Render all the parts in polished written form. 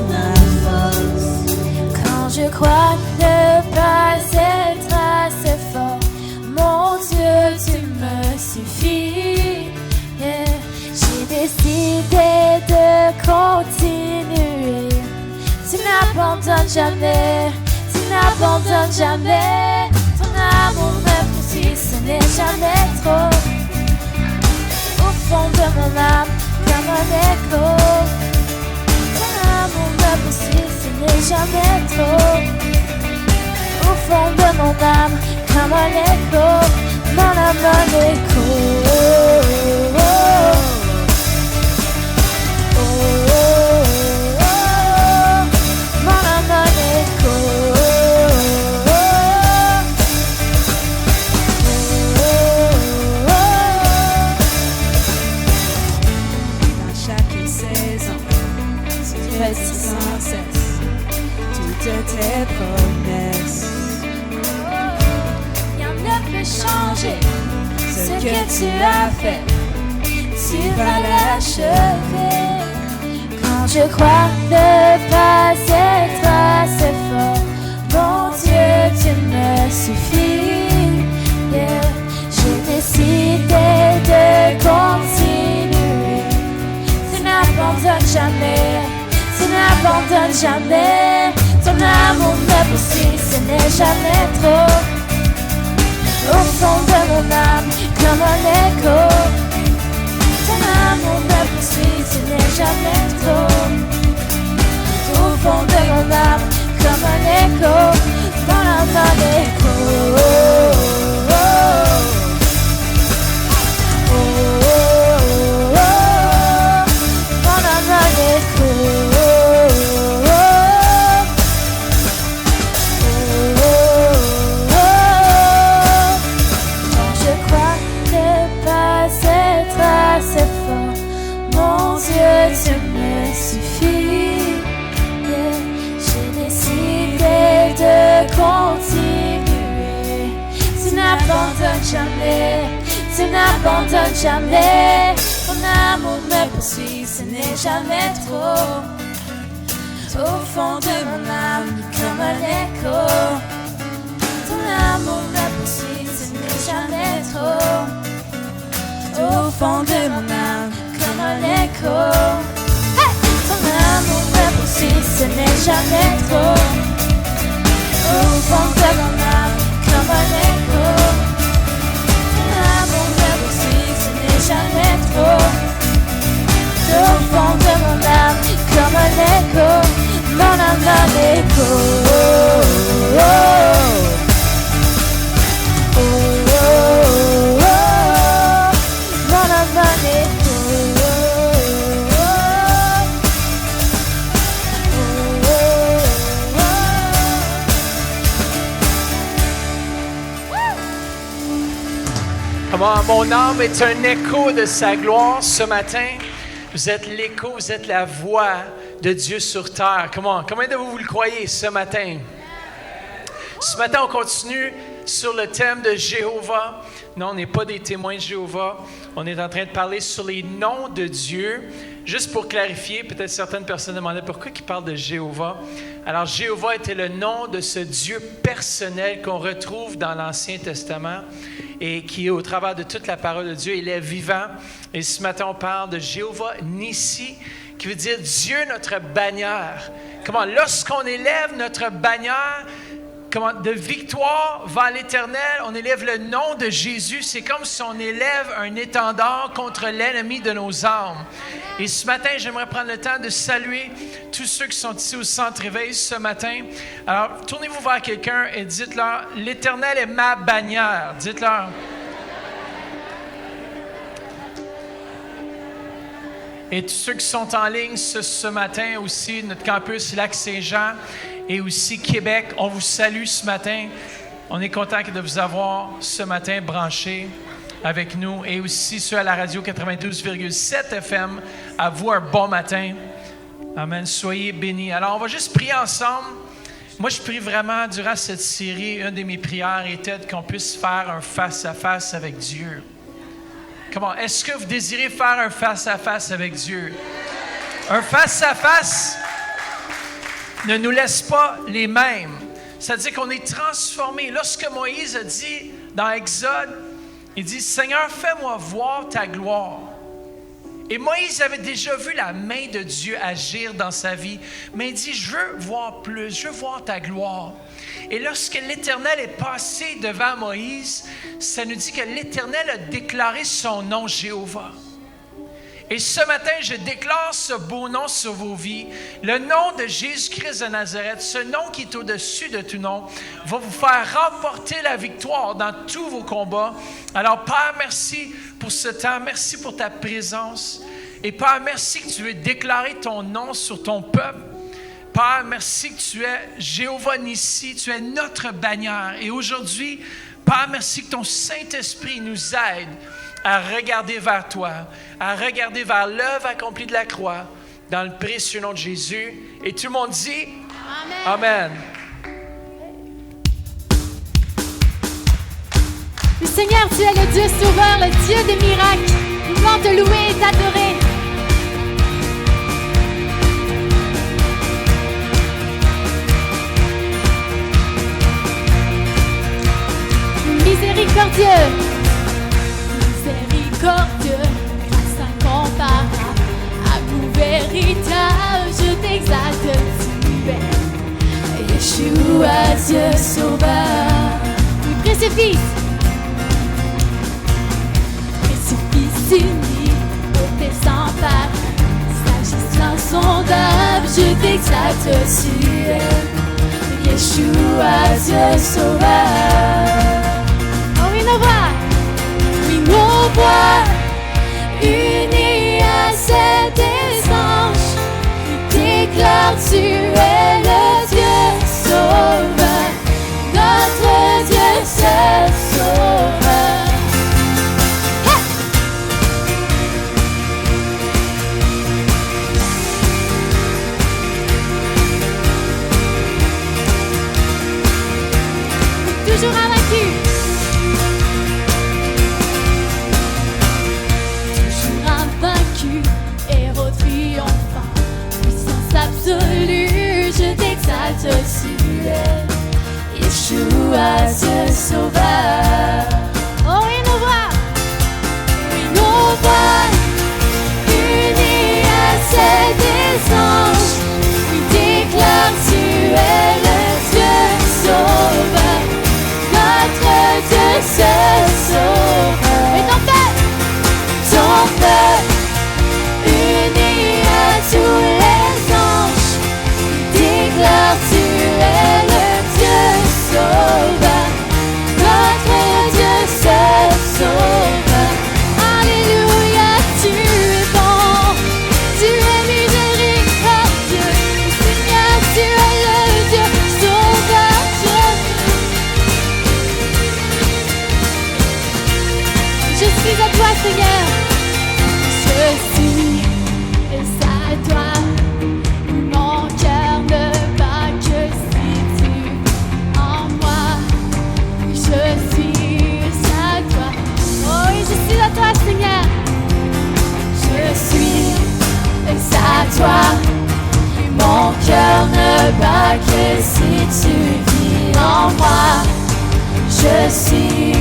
ma force. Quand je crois ne pas être assez fort, mon Dieu, tu me suffis. Yeah. J'ai décidé de continuer. Tu n'abandonnes jamais, tu n'abandonnes jamais. Ton amour me poursuit, ce n'est jamais trop. Au fond de mon âme, comme un écho. Ton amour me poursuit, ce n'est jamais trop. Au fond de mon âme, comme un écho. Mon âme, un écho. Sans cesse toutes tes promesses. Rien ne peut changer ce que tu as fait. Tu vas l'achever. Quand je crois ne pas être assez fort, mon Dieu, tu me suffis. Yeah. J'ai décidé de continuer. Tu n'abandonnes jamais. Tu n'abandonnes jamais. Ton amour me poursuit, ce n'est jamais trop. Au fond de mon âme, comme un écho. Ton amour me poursuit, ce n'est jamais trop. Au fond de mon âme, comme un écho. Dans l'âme, un écho. Tu me suffis. Yeah. J'ai décidé de continuer. Tu n'abandonnes jamais. Tu n'abandonnes jamais. Ton amour me poursuit, ce n'est jamais trop. Au fond de mon âme, comme un écho. Ton amour me poursuit, ce n'est jamais trop. Au fond de mon âme, comme un écho. Hey! Ton amour me poursuit, ce n'est jamais trop. Au fond de mon âme, comme un écho. Ton amour me poursuit, ce n'est jamais trop. Au fond de mon âme, comme un écho. Mon âme, un écho. Comment mon âme est un écho de sa gloire ce matin. Vous êtes l'écho, vous êtes la voix de Dieu sur terre. Combien de vous le croyez ce matin? Ce matin, on continue sur le thème de Jéhovah. Non, on n'est pas des témoins de Jéhovah. On est en train de parler sur les noms de Dieu. Juste pour clarifier, peut-être certaines personnes demandaient pourquoi il parle de Jéhovah. Alors, Jéhovah était le nom de ce Dieu personnel qu'on retrouve dans l'Ancien Testament et qui est au travers de toute la parole de Dieu. Il est vivant. Et ce matin, on parle de Jéhovah Nissi, qui veut dire Dieu notre bannière. Lorsqu'on élève notre bannière, de victoire vers l'Éternel, on élève le nom de Jésus. C'est comme si on élève un étendard contre l'ennemi de nos âmes. Et ce matin, j'aimerais prendre le temps de saluer tous ceux qui sont ici au Centre Réveil ce matin. Alors, tournez-vous vers quelqu'un et dites-leur, l'Éternel est ma bannière. Dites-leur. Et tous ceux qui sont en ligne ce matin aussi, notre campus Lac-Saint-Jean et aussi Québec, on vous salue ce matin. On est content de vous avoir ce matin branchés avec nous. Et aussi ceux à la radio 92,7 FM, à vous un bon matin. Amen. Soyez bénis. Alors, on va juste prier ensemble. Moi, je prie vraiment durant cette série, une de mes prières était qu'on puisse faire un face-à-face avec Dieu. Est-ce que vous désirez faire un face-à-face avec Dieu? Un face-à-face ne nous laisse pas les mêmes. C'est-à-dire qu'on est transformé. Lorsque Moïse a dit dans Exode, il dit, « Seigneur, fais-moi voir ta gloire. » Et Moïse avait déjà vu la main de Dieu agir dans sa vie, mais il dit, « Je veux voir plus, je veux voir ta gloire. » Et lorsque l'Éternel est passé devant Moïse, ça nous dit que l'Éternel a déclaré son nom, Jéhovah. Et ce matin, je déclare ce beau nom sur vos vies. Le nom de Jésus-Christ de Nazareth, ce nom qui est au-dessus de tout nom, va vous faire remporter la victoire dans tous vos combats. Alors, Père, merci pour ce temps. Merci pour ta présence. Et Père, merci que tu aies déclaré ton nom sur ton peuple. Père, merci que tu es Jéhovah Nissi, tu es notre bannière. Et aujourd'hui, Père, merci que ton Saint-Esprit nous aide à regarder vers toi, à regarder vers l'œuvre accomplie de la croix, dans le précieux nom de Jésus. Et tout le monde dit Amen. Amen. Le Seigneur, tu es le Dieu sauveur, le Dieu des miracles. Nous voulons te louer et t'adorer. Miséricordieux. Miséricordieux, grâce incomparable, amour véritable, je t'exalte, tu es Yeshua, Dieu sauveur. Oui, précieux Fils, unis, beauté sans pareil, sagesse insondable, je t'exalte, tu es Yeshua, Dieu sauveur. Oh oui, nos voix. Nos voix unies à celles des anges, déclarent tu es le Dieu sauveur, notre Dieu seul sauveur. Hey! Toujours invaincu. Héros triomphant, puissance absolue, je t'exalte, tu es Yeshua, Dieu sauveur. Oh, et nos voix, unies à celles des anges, oui, déclarent tu es le Dieu sauveur, notre Dieu seul sauveur. Et ton peuple, unis à tous les anges, déclare tu es le Dieu sauveur, notre Dieu seul sauveur. Alléluia, tu es bon, tu es miséricordieux, Seigneur, tu es le Dieu sauveur. Je suis à toi, Seigneur. Je suis à toi, mon cœur ne bat que si tu es en moi. Je suis à toi, oh oui, je suis à toi, Seigneur. Je suis à toi, mon cœur ne bat que si tu vis en moi. Je suis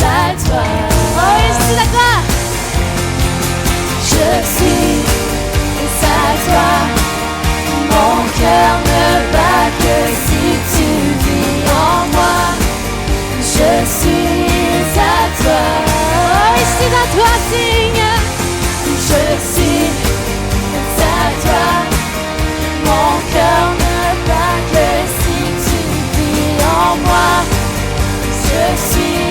à toi, oh oui, je suis à toi. Je suis à toi, mon cœur ne bat que si tu vis en moi. Je suis à toi, oh, je suis à toi, Seigneur. Je suis à toi, mon cœur ne bat que si tu vis en moi. Je suis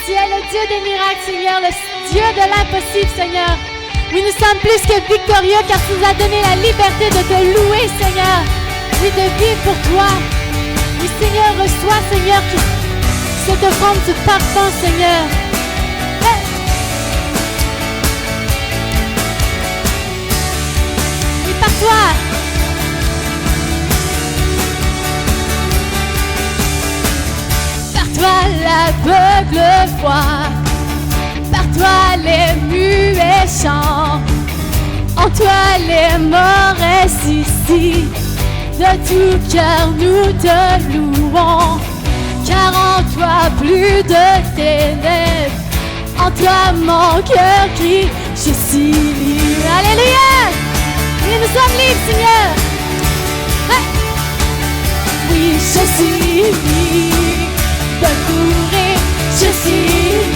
Tu es le Dieu des miracles, Seigneur, le Dieu de l'impossible, Seigneur. Oui, nous sommes plus que victorieux car tu nous as donné la liberté de te louer, Seigneur. Oui, de vivre pour toi. Oui, Seigneur, reçois, Seigneur, cette offrande, ce parfum, Seigneur. Hey. Oui, par toi. Par toi, l'aveugle voit. Par toi, les muets chantent. En toi, les morts ressuscitent. De tout cœur, nous te louons. Car en toi, plus de ténèbres. En toi, mon cœur crie, je suis libre. Alléluia! Oui, nous sommes libres, Seigneur. Hey. Oui, je suis libre de courir. Je suis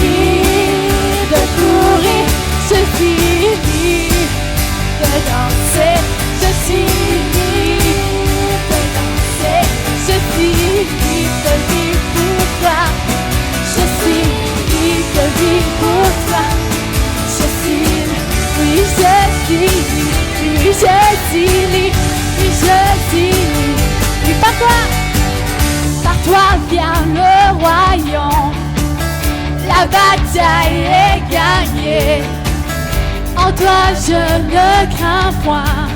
libre de courir. Je suis libre de danser. Je suis libre de danser. Je suis libre de vivre pour toi. Je suis libre de vivre pour toi. Je suis libre, oui, je suis libre. Oui, je suis libre. Oui, je suis libre. Oui, par toi vient le royaume. La bataille est gagnée. En toi je ne crains point.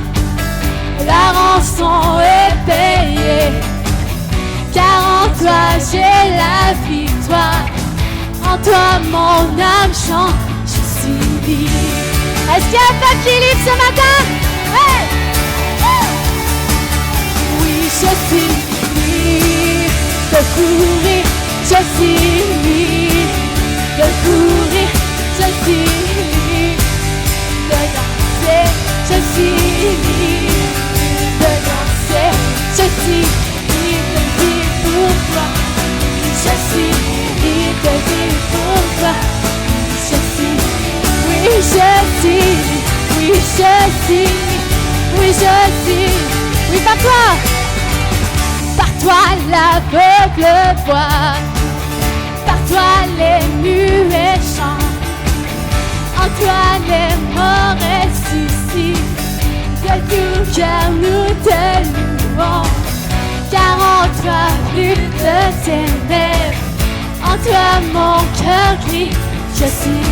La rançon est payée. Car en toi j'ai la victoire. En toi mon âme chante. Je suis libre. Est-ce qu'il y a un peuple qui est libre ce matin? Hey! Oui, je suis libre de courir. Je suis libre de courir. Je suis libre de danser. Je suis libre de danser. Je suis libre de vivre pour toi. Je suis libre de vivre pour toi. Je suis, oui, je suis libre. Oui, je suis libre. Oui, je suis, oui, par toi. Par toi, l'aveugle voit. Par toi, les muets chantent. En toi, les morts ressuscitent. De tout cœur, nous te louons. Car en toi, plus de ténèbres. En toi, mon cœur crie, je suis.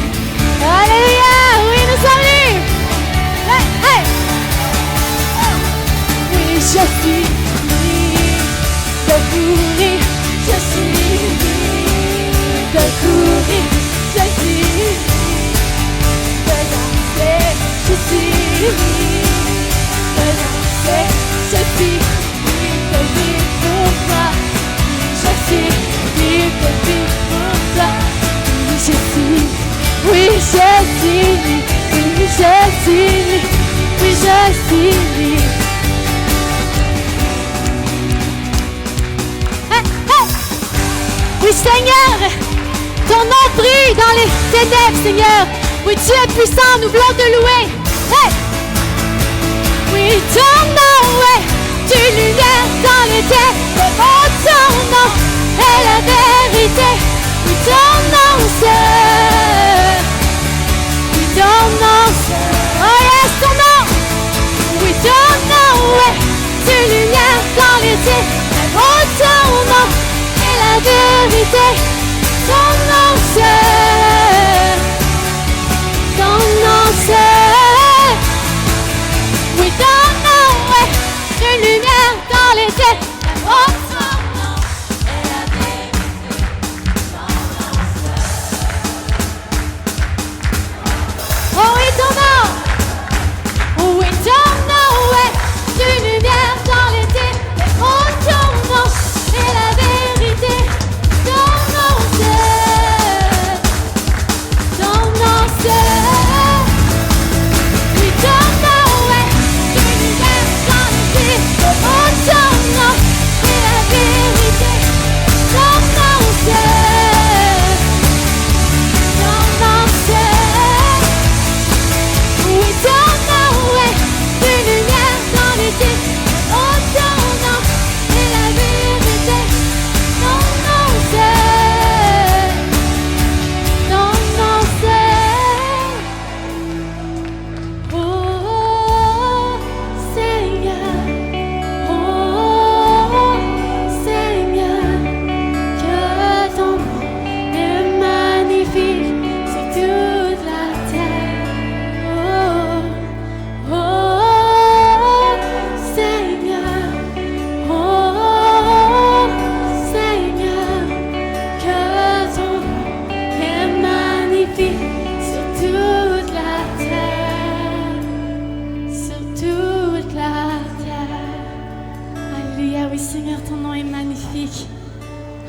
Alléluia, oui, nous sommes libres. Hey, hey. Oui, je suis libre de courir. Je suis libre de courir. Je suis libre de danser. Je suis libre de danser. Je suis libre de vivre pour toi. Je suis libre de vivre pour toi. Oui, je suis. Oui, je suis libre. Oui, je suis libre. Oui, je suis libre. Hey, hey. Oui, Seigneur, ton nom brille dans les ténèbres, Seigneur. Oui, tu es puissant, nous voulons te louer. Hey. Oui, ton nom est une lumière dans les ténèbres. Oh, ton nom est la vérité. Oui, ton nom c'est. Oui, ton nom c'est. Oh yes, ton nom. Oui, ton nom est une lumière dans les ténèbres. Oh, ton nom est la vérité. Ton nom c'est. Ton nom c'est. Oui, ton nom est une lumière dans les ténèbres. Oh, ton nom est la vérité. Ton nom c'est. Oh oui, ton nom. Oui, ton nom est une lumière dans les ténèbres. Oh, ton nom est la vérité. Ton nom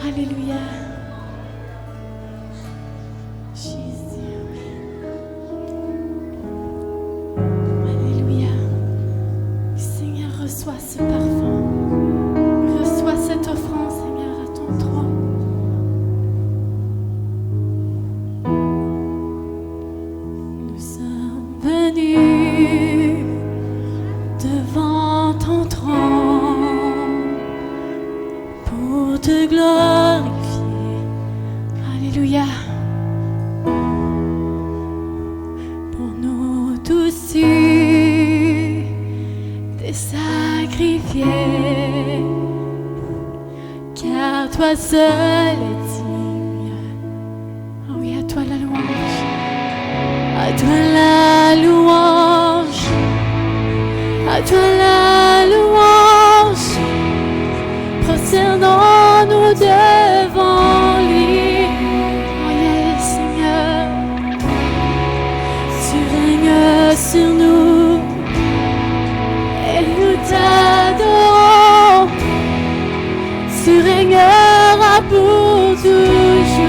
Alléluia. Jésus. Alléluia. Seigneur, reçois ce parfum. Reçois cette offrande, Seigneur, à ton trône. Nous sommes venus devant ton trône pour te glorifier. Alléluia. Pour nous tous t'es sacrifié, car toi seul est digne. Oh oui, à toi la louange. À toi la louange. À toi la louange. Prosternons-nous devant lui. Oh yes, Seigneur. Tu règnes sur nous et nous t'adorons. Tu régneras pour toujours.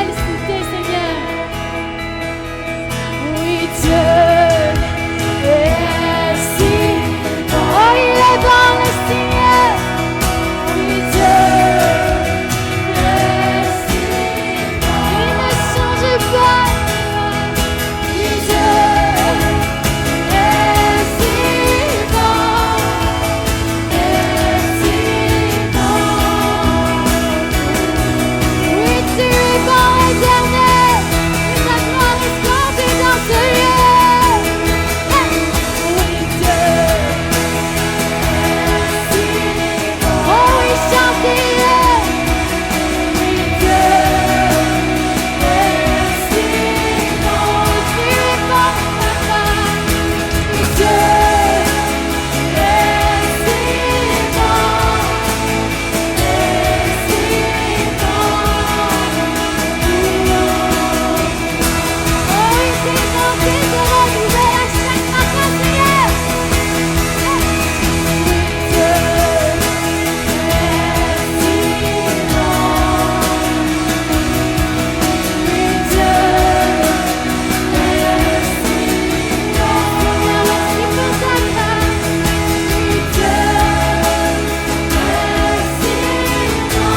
Fidélité, Seigneur. Oui, Dieu est si bon. Oh, il est bon, le Seigneur. Oui, Dieu est si bon. Il ne change pas. Oui, Dieu est si bon. Est si bon. Oui, tu es bon, éternel. Ta gloire est splendide dans ce lieu. Oui, Dieu est si bon. Oh, oui, chantez-le. Oui, Dieu est si bon. Tu es bon, papa. Oui, Dieu est si bon. Est si bon. Oh, oui, tes bontés se renouvellent à chaque matin, Seigneur. Oui, Dieu est si bon. Oui, Dieu est si bon. Seigneur, merci pour ta grâce. Oui, Dieu est si bon.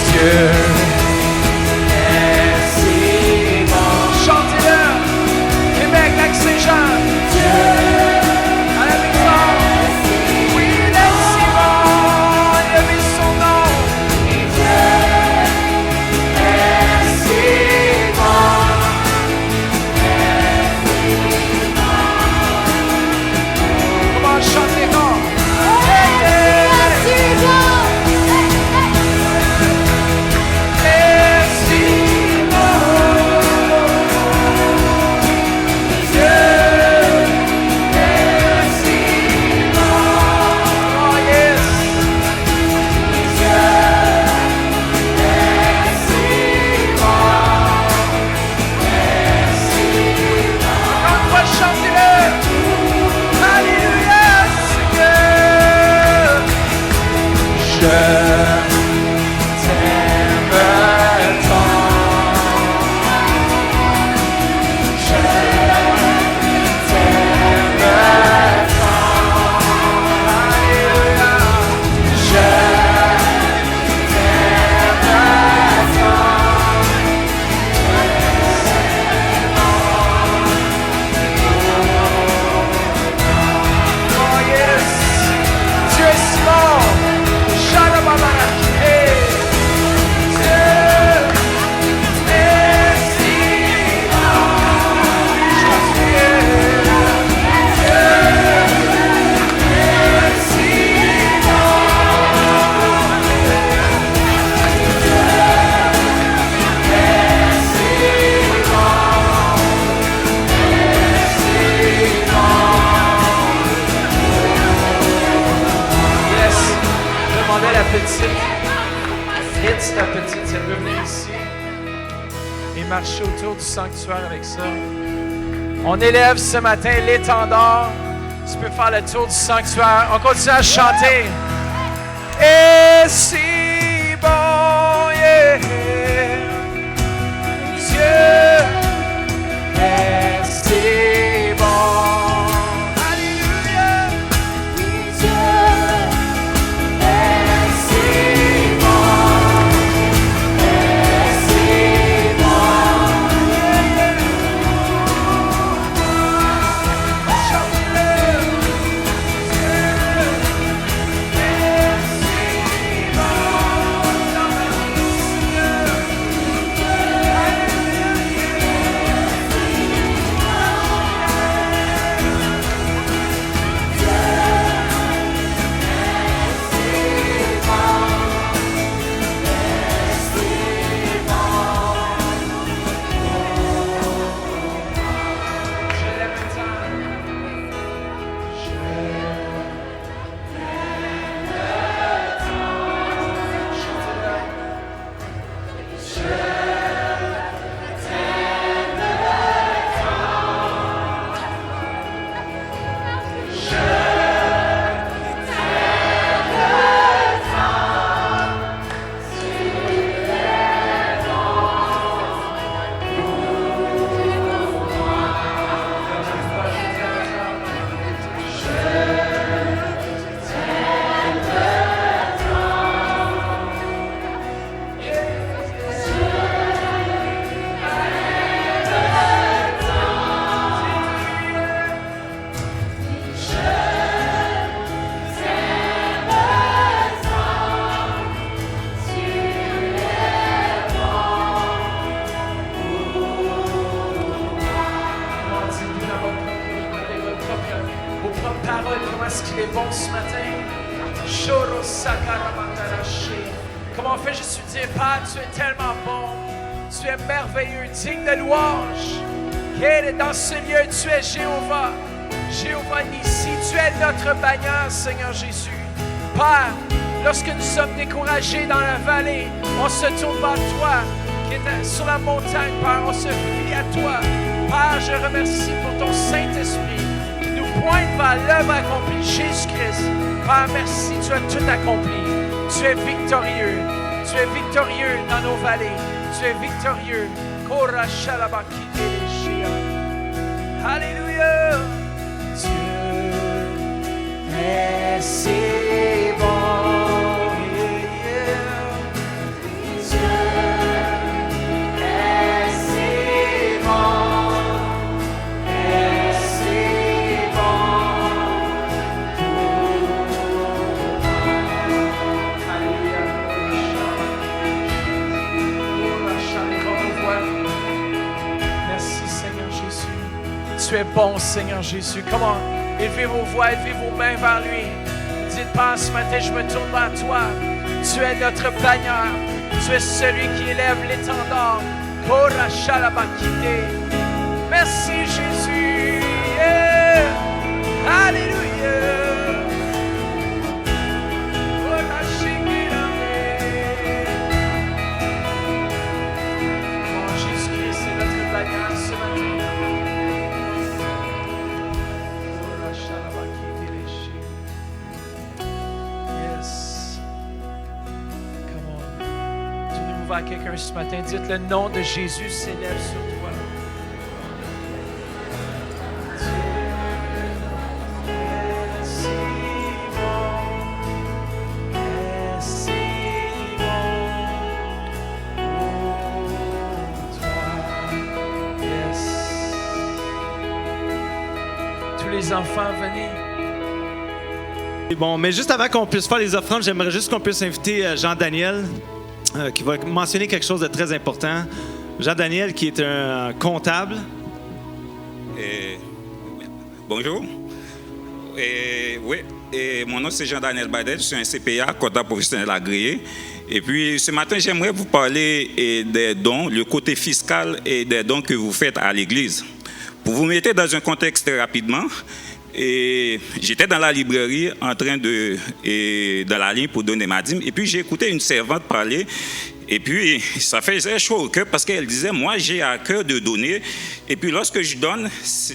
Dieu est si bon. Chantez-le. Québec, Lac-Saint-Jean. Dieu à la maison. Oui, il est si bon. Élevez son nom. Dieu est si bon. Comment chanter non? La petite, elle veut venir ici et marcher autour du sanctuaire avec ça. On élève ce matin l'étendard. Tu peux faire le tour du sanctuaire. On continue à chanter. Et si bon, yeah. Dieu est si bon. Alléluia. Dieu est si bon. propre parole, comment est-ce qu'il est bon ce matin. Shoro Sakaramandarashi. Comment on fait juste lui dire, Père, tu es tellement bon, tu es merveilleux, digne de louange. Dans ce lieu, tu es Jéhovah, Jéhovah Nissi, tu es notre bannière, Seigneur Jésus. Père, lorsque nous sommes découragés dans la vallée, on se tourne vers toi, qui est sur la montagne, Père, on se fie à toi. Père, je remercie pour ton Saint-Esprit qui nous pointe vers l'œuvre accomplie, Jésus-Christ. Père, merci, tu as tout accompli. Tu es victorieux. Tu es victorieux dans nos vallées. Tu es victorieux. Alléluia. Dieu est si bon. Tu es bon, Seigneur Jésus. Comment? Élevez vos voix, élevez vos mains vers lui. Dites, Père, ce matin, je me tourne vers toi. Tu es notre bannière. Tu es celui qui élève l'étendard. Merci, Jésus. Yeah. Alléluia. Oh, Jésus-Christ, c'est notre bannière ce matin. À quelqu'un ce matin, dites le nom de Jésus s'élève sur toi. Tous les enfants, venez. Bon, mais juste avant qu'on puisse faire les offrandes, j'aimerais juste qu'on puisse inviter Jean-Daniel. Qui va mentionner quelque chose de très important. Jean-Daniel, qui est un comptable. Bonjour. Oui, mon nom c'est Jean-Daniel Badet, je suis un CPA, comptable professionnel agréé. Et puis ce matin, j'aimerais vous parler des dons, le côté fiscal et des dons que vous faites à l'Église. Pour vous mettre dans un contexte très rapidement, et j'étais dans la librairie en train dans la ligne pour donner ma dîme. Et puis j'ai écouté une servante parler. Et puis ça faisait chaud au cœur parce qu'elle disait, moi j'ai à cœur de donner. Et puis lorsque je donne,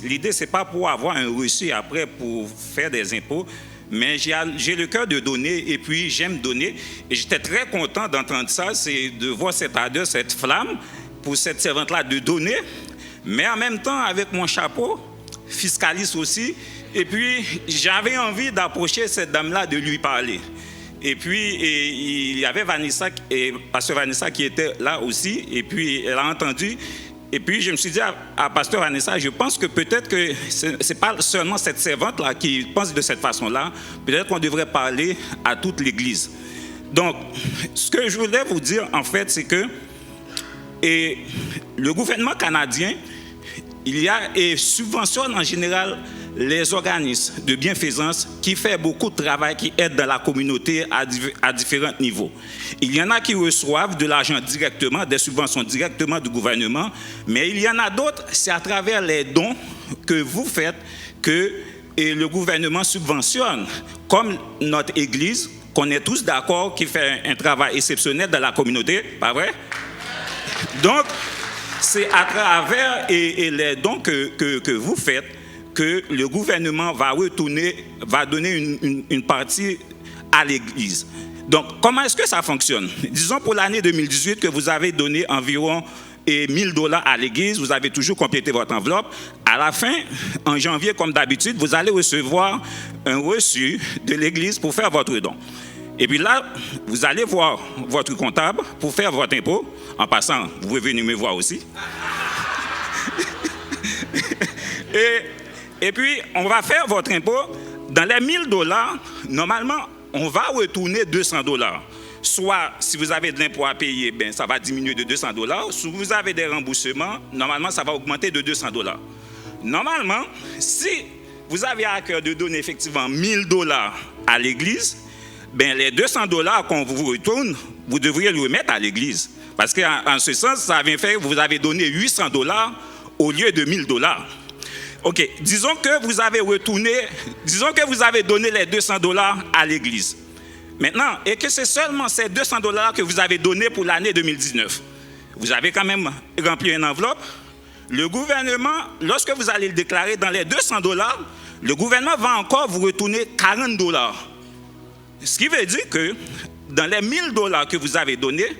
l'idée c'est pas pour avoir un reçu après pour faire des impôts. Mais j'ai le cœur de donner et puis j'aime donner. Et j'étais très content d'entendre ça, c'est de voir cette ardeur, cette flamme pour cette servante-là de donner. Mais en même temps, avec mon chapeau, fiscaliste aussi, et puis j'avais envie d'approcher cette dame-là, de lui parler. Et puis il y avait Vanessa, pasteur Vanessa qui était là aussi, et puis elle a entendu. Et puis je me suis dit à pasteur Vanessa, je pense que peut-être que ce n'est pas seulement cette servante-là qui pense de cette façon-là, peut-être qu'on devrait parler à toute l'Église. Donc, ce que je voulais vous dire en fait, c'est que le gouvernement canadien, il subventionne en général les organismes de bienfaisance qui font beaucoup de travail, qui aident dans la communauté à différents niveaux. Il y en a qui reçoivent de l'argent directement, des subventions directement du gouvernement, mais il y en a d'autres, c'est à travers les dons que vous faites que le gouvernement subventionne, comme notre Église, qu'on est tous d'accord, qui fait un travail exceptionnel dans la communauté, pas vrai? Donc, c'est à travers les dons que vous faites que le gouvernement va donner une partie à l'Église. Donc, comment est-ce que ça fonctionne? Disons pour l'année 2018 que vous avez donné environ $1,000 à l'Église, vous avez toujours complété votre enveloppe. À la fin, en janvier, comme d'habitude, vous allez recevoir un reçu de l'Église pour faire votre don. Et puis là, vous allez voir votre comptable pour faire votre impôt. En passant, vous pouvez venir me voir aussi. Et puis, on va faire votre impôt. Dans les $1,000, normalement, on va retourner $200. Soit, si vous avez de l'impôt à payer, ben, ça va diminuer de $200. Si vous avez des remboursements, normalement, ça va augmenter de $200. Normalement, si vous avez à cœur de donner effectivement $1,000 à l'église, ben les $200 qu'on vous retourne, vous devriez le remettre à l'église. Parce qu'en ce sens, ça vient faire que vous avez donné $800 au lieu de $1,000. OK, disons que vous avez donné les $200 à l'église. Maintenant, et que c'est seulement ces $200 que vous avez donnés pour l'année 2019. Vous avez quand même rempli une enveloppe. Le gouvernement, lorsque vous allez le déclarer dans les $200, le gouvernement va encore vous retourner $40. Ce qui veut dire que dans les $1,000 que vous avez donnés,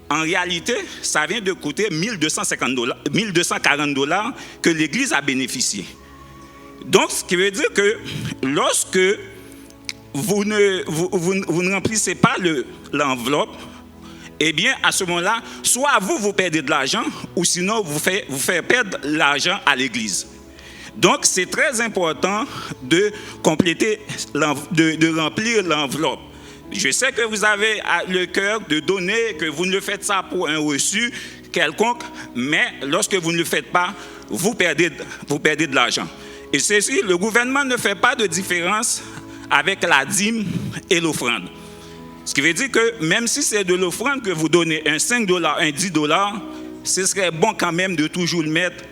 en réalité, ça vient de coûter $1,240 que l'Église a bénéficié. Donc, ce qui veut dire que lorsque vous ne remplissez pas l'enveloppe, eh bien, à ce moment-là, soit vous perdez de l'argent, ou sinon vous faites perdre l'argent à l'Église. Donc, c'est très important de compléter, de remplir l'enveloppe. Je sais que vous avez le cœur de donner, que vous ne faites ça pour un reçu quelconque, mais lorsque vous ne le faites pas, vous perdez de l'argent. Et ceci, le gouvernement ne fait pas de différence avec la dîme et l'offrande. Ce qui veut dire que même si c'est de l'offrande que vous donnez, un $5, un $10, ce serait bon quand même de toujours le mettre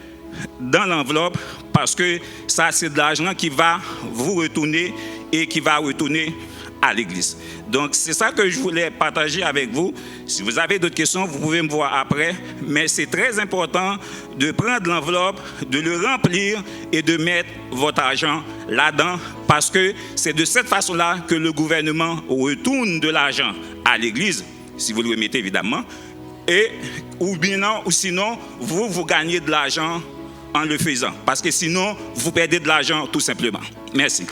dans l'enveloppe parce que ça, c'est de l'argent qui va vous retourner et qui va retourner à l'église. Donc, c'est ça que je voulais partager avec vous. Si vous avez d'autres questions, vous pouvez me voir après. Mais c'est très important de prendre l'enveloppe, de le remplir et de mettre votre argent là-dedans parce que c'est de cette façon-là que le gouvernement retourne de l'argent à l'église, si vous le remettez évidemment, ou sinon, vous gagnez de l'argent en le faisant. Parce que sinon, vous perdez de l'argent tout simplement. Merci.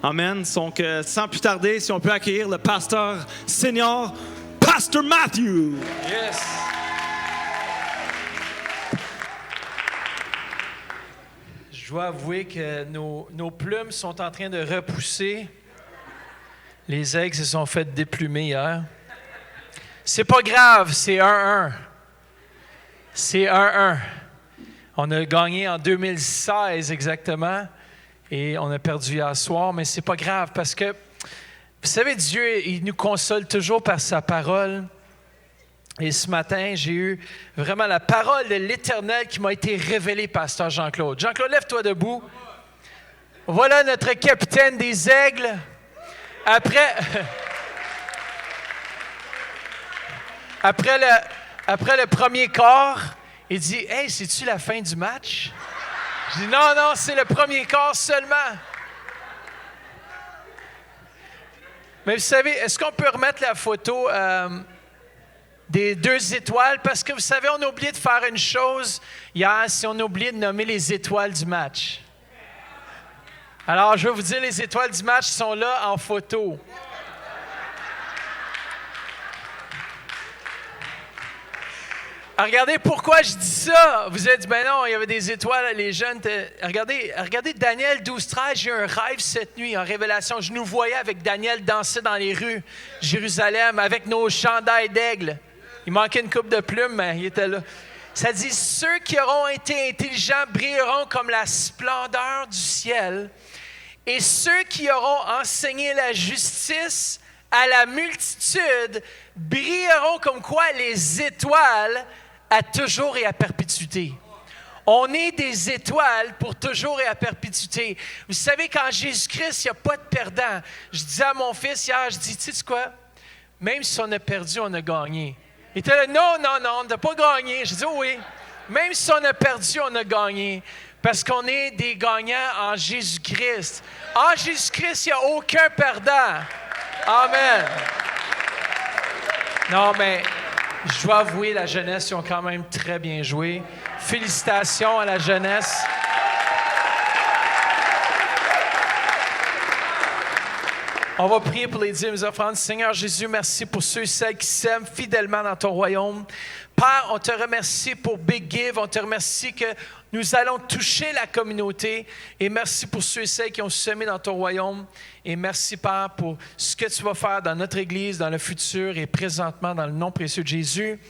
Amen. Donc, sans plus tarder, si on peut accueillir le pasteur senior, Pastor Matthew. Yes. Je dois avouer que nos plumes sont en train de repousser. Les aigles se sont fait déplumer hier. C'est pas grave, c'est 1-1. C'est 1-1. On a gagné en 2016 exactement. Et on a perdu hier soir, mais c'est pas grave parce que, vous savez, Dieu, il nous console toujours par sa parole. Et ce matin, j'ai eu vraiment la parole de l'Éternel qui m'a été révélée, pasteur Jean-Claude. Jean-Claude, lève-toi debout. Voilà notre capitaine des aigles. Après le premier quart, il dit « Hey, c'est-tu la fin du match? » Je dis non, c'est le premier quart seulement. Mais vous savez, est-ce qu'on peut remettre la photo des 2 étoiles? Parce que vous savez, on a oublié de faire une chose hier, si on a oublié de nommer les étoiles du match. Alors, je vais vous dire, les étoiles du match sont là en photo. Regardez pourquoi je dis ça. Vous avez dit, ben non, il y avait des étoiles, les jeunes. Regardez Daniel 12-13, j'ai eu un rêve cette nuit en révélation. Je nous voyais avec Daniel danser dans les rues Jérusalem avec nos chandails d'aigle. Il manquait une coupe de plumes, mais il était là. Ça dit, ceux qui auront été intelligents brilleront comme la splendeur du ciel, et ceux qui auront enseigné la justice à la multitude brilleront comme quoi les étoiles à toujours et à perpétuité. On est des étoiles pour toujours et à perpétuité. Vous savez, qu'en Jésus-Christ, il n'y a pas de perdant. Je disais à mon fils hier, je dis, tu sais quoi? Même si on a perdu, on a gagné. Il était là, non, on n'a pas gagné. Je dis, oui. Même si on a perdu, on a gagné. Parce qu'on est des gagnants en Jésus-Christ. En Jésus-Christ, il n'y a aucun perdant. Amen. Non, mais je dois avouer, la jeunesse, ils ont quand même très bien joué. Félicitations à la jeunesse. On va prier pour les dîmes et offrandes. Seigneur Jésus, merci pour ceux et celles qui s'aiment fidèlement dans ton royaume. Père, on te remercie pour Big Give. On te remercie que nous allons toucher la communauté. Et merci pour ceux et celles qui ont semé dans ton royaume. Et merci, Père, pour ce que tu vas faire dans notre Église, dans le futur et présentement, dans le nom précieux de Jésus.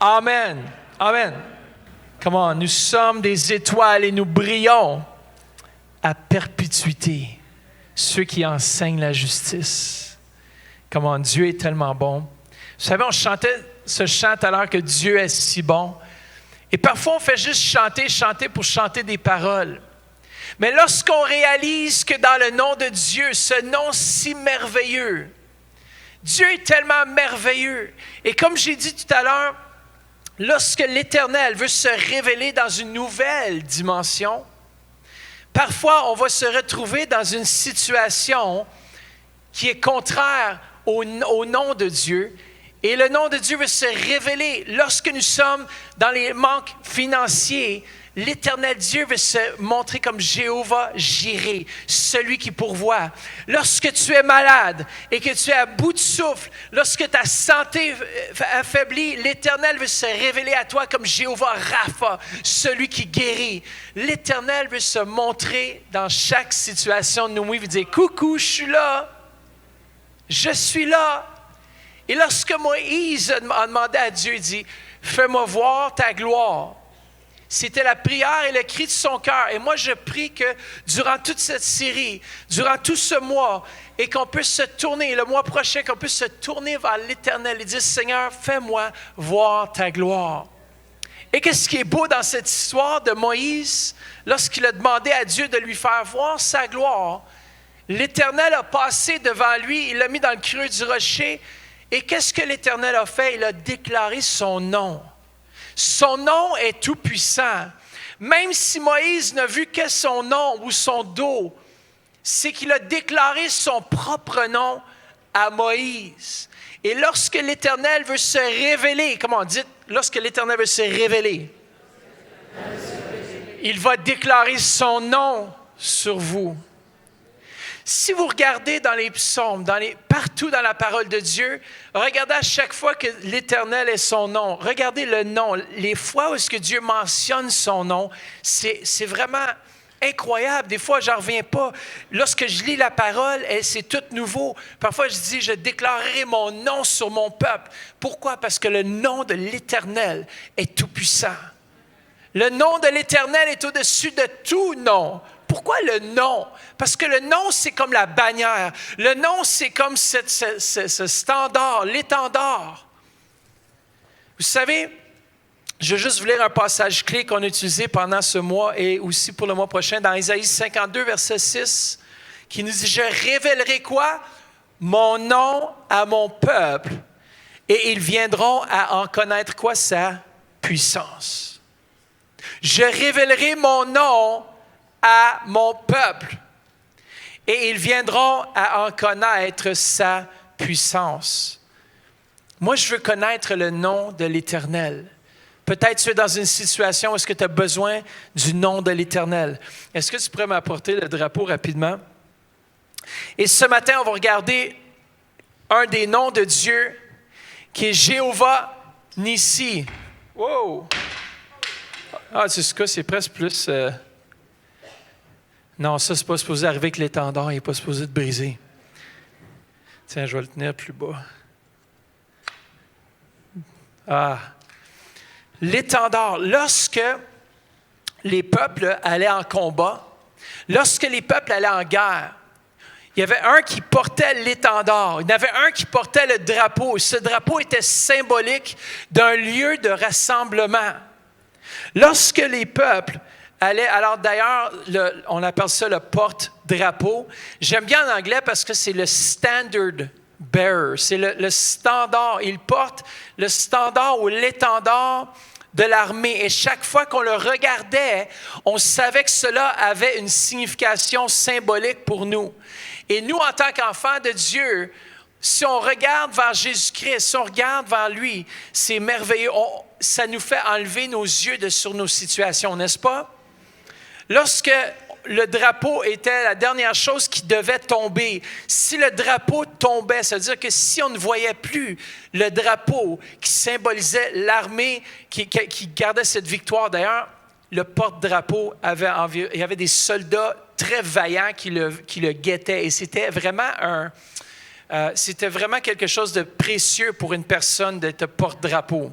Amen. Amen. Comment? Nous sommes des étoiles et nous brillons à perpétuité ceux qui enseignent la justice. Comment Dieu est tellement bon. Vous savez, on chantait ce chant tout à l'heure que Dieu est si bon. Et parfois, on fait juste chanter pour chanter des paroles. Mais lorsqu'on réalise que dans le nom de Dieu, ce nom si merveilleux, Dieu est tellement merveilleux. Et comme j'ai dit tout à l'heure, lorsque l'Éternel veut se révéler dans une nouvelle dimension, parfois on va se retrouver dans une situation qui est contraire au nom de Dieu. Et le nom de Dieu veut se révéler. Lorsque nous sommes dans les manques financiers, l'Éternel Dieu veut se montrer comme Jéhovah Jireh, celui qui pourvoit. Lorsque tu es malade et que tu es à bout de souffle, lorsque ta santé affaiblit, l'Éternel veut se révéler à toi comme Jéhovah Rapha, celui qui guérit. L'Éternel veut se montrer dans chaque situation de nos vies. Il veut dire, coucou, je suis là. Je suis là. Et lorsque Moïse a demandé à Dieu, il dit, fais-moi voir ta gloire. C'était la prière et le cri de son cœur. Et moi, je prie que durant toute cette série, durant tout ce mois, et qu'on puisse se tourner, le mois prochain, qu'on puisse se tourner vers l'Éternel et dire, Seigneur, fais-moi voir ta gloire. Et qu'est-ce qui est beau dans cette histoire de Moïse, lorsqu'il a demandé à Dieu de lui faire voir sa gloire, l'Éternel a passé devant lui, il l'a mis dans le creux du rocher. Et qu'est-ce que l'Éternel a fait? Il a déclaré son nom. Son nom est tout-puissant. Même si Moïse n'a vu que son nom ou son dos, c'est qu'il a déclaré son propre nom à Moïse. Et lorsque l'Éternel veut se révéler, comment on dit? Lorsque l'Éternel veut se révéler, il va déclarer son nom sur vous. Si vous regardez dans les psaumes, partout dans la parole de Dieu, regardez à chaque fois que l'Éternel est son nom. Regardez le nom. Les fois où est-ce que Dieu mentionne son nom, c'est vraiment incroyable. Des fois, je n'en reviens pas. Lorsque je lis la parole, c'est tout nouveau. Parfois, je dis, je déclarerai mon nom sur mon peuple. Pourquoi? Parce que le nom de l'Éternel est tout-puissant. Le nom de l'Éternel est au-dessus de tout nom. Pourquoi le nom? Parce que le nom, c'est comme la bannière. Le nom, c'est comme ce standard, l'étendard. Vous savez, je vais juste vous lire un passage clé qu'on a utilisé pendant ce mois et aussi pour le mois prochain dans Isaïe 52, verset 6, qui nous dit « Je révélerai quoi? Mon nom à mon peuple, et ils viendront à en connaître quoi? Sa puissance. Je révélerai mon nom à mon peuple, et ils viendront à en connaître sa puissance. » Moi, je veux connaître le nom de l'Éternel. Peut-être tu es dans une situation où est-ce que tu as besoin du nom de l'Éternel. Est-ce que tu pourrais m'apporter le drapeau rapidement? Et ce matin, on va regarder un des noms de Dieu qui est Jéhovah Nissi. Wow! Ah, c'est ce cas, c'est presque plus... Non, ça, c'est pas supposé arriver avec l'étendard, il n'est pas supposé te briser. Tiens, je vais le tenir plus bas. Ah! L'étendard, lorsque les peuples allaient en combat, lorsque les peuples allaient en guerre, il y avait un qui portait l'étendard, il y en avait un qui portait le drapeau. Ce drapeau était symbolique d'un lieu de rassemblement. Lorsque les peuples allaient, alors d'ailleurs, on appelle ça le porte-drapeau. J'aime bien en anglais parce que c'est le standard bearer, c'est le standard. Il porte le standard ou l'étendard de l'armée. Et chaque fois qu'on le regardait, on savait que cela avait une signification symbolique pour nous. Et nous, en tant qu'enfants de Dieu, si on regarde vers Jésus-Christ, si on regarde vers lui, c'est merveilleux. Ça nous fait enlever nos yeux sur nos situations, n'est-ce pas? Lorsque le drapeau était la dernière chose qui devait tomber, si le drapeau tombait, ça veut dire que si on ne voyait plus le drapeau qui symbolisait l'armée qui gardait cette victoire, d'ailleurs, le porte-drapeau il y avait des soldats très vaillants qui le guettaient et c'était vraiment quelque chose de précieux pour une personne d'être porte-drapeau.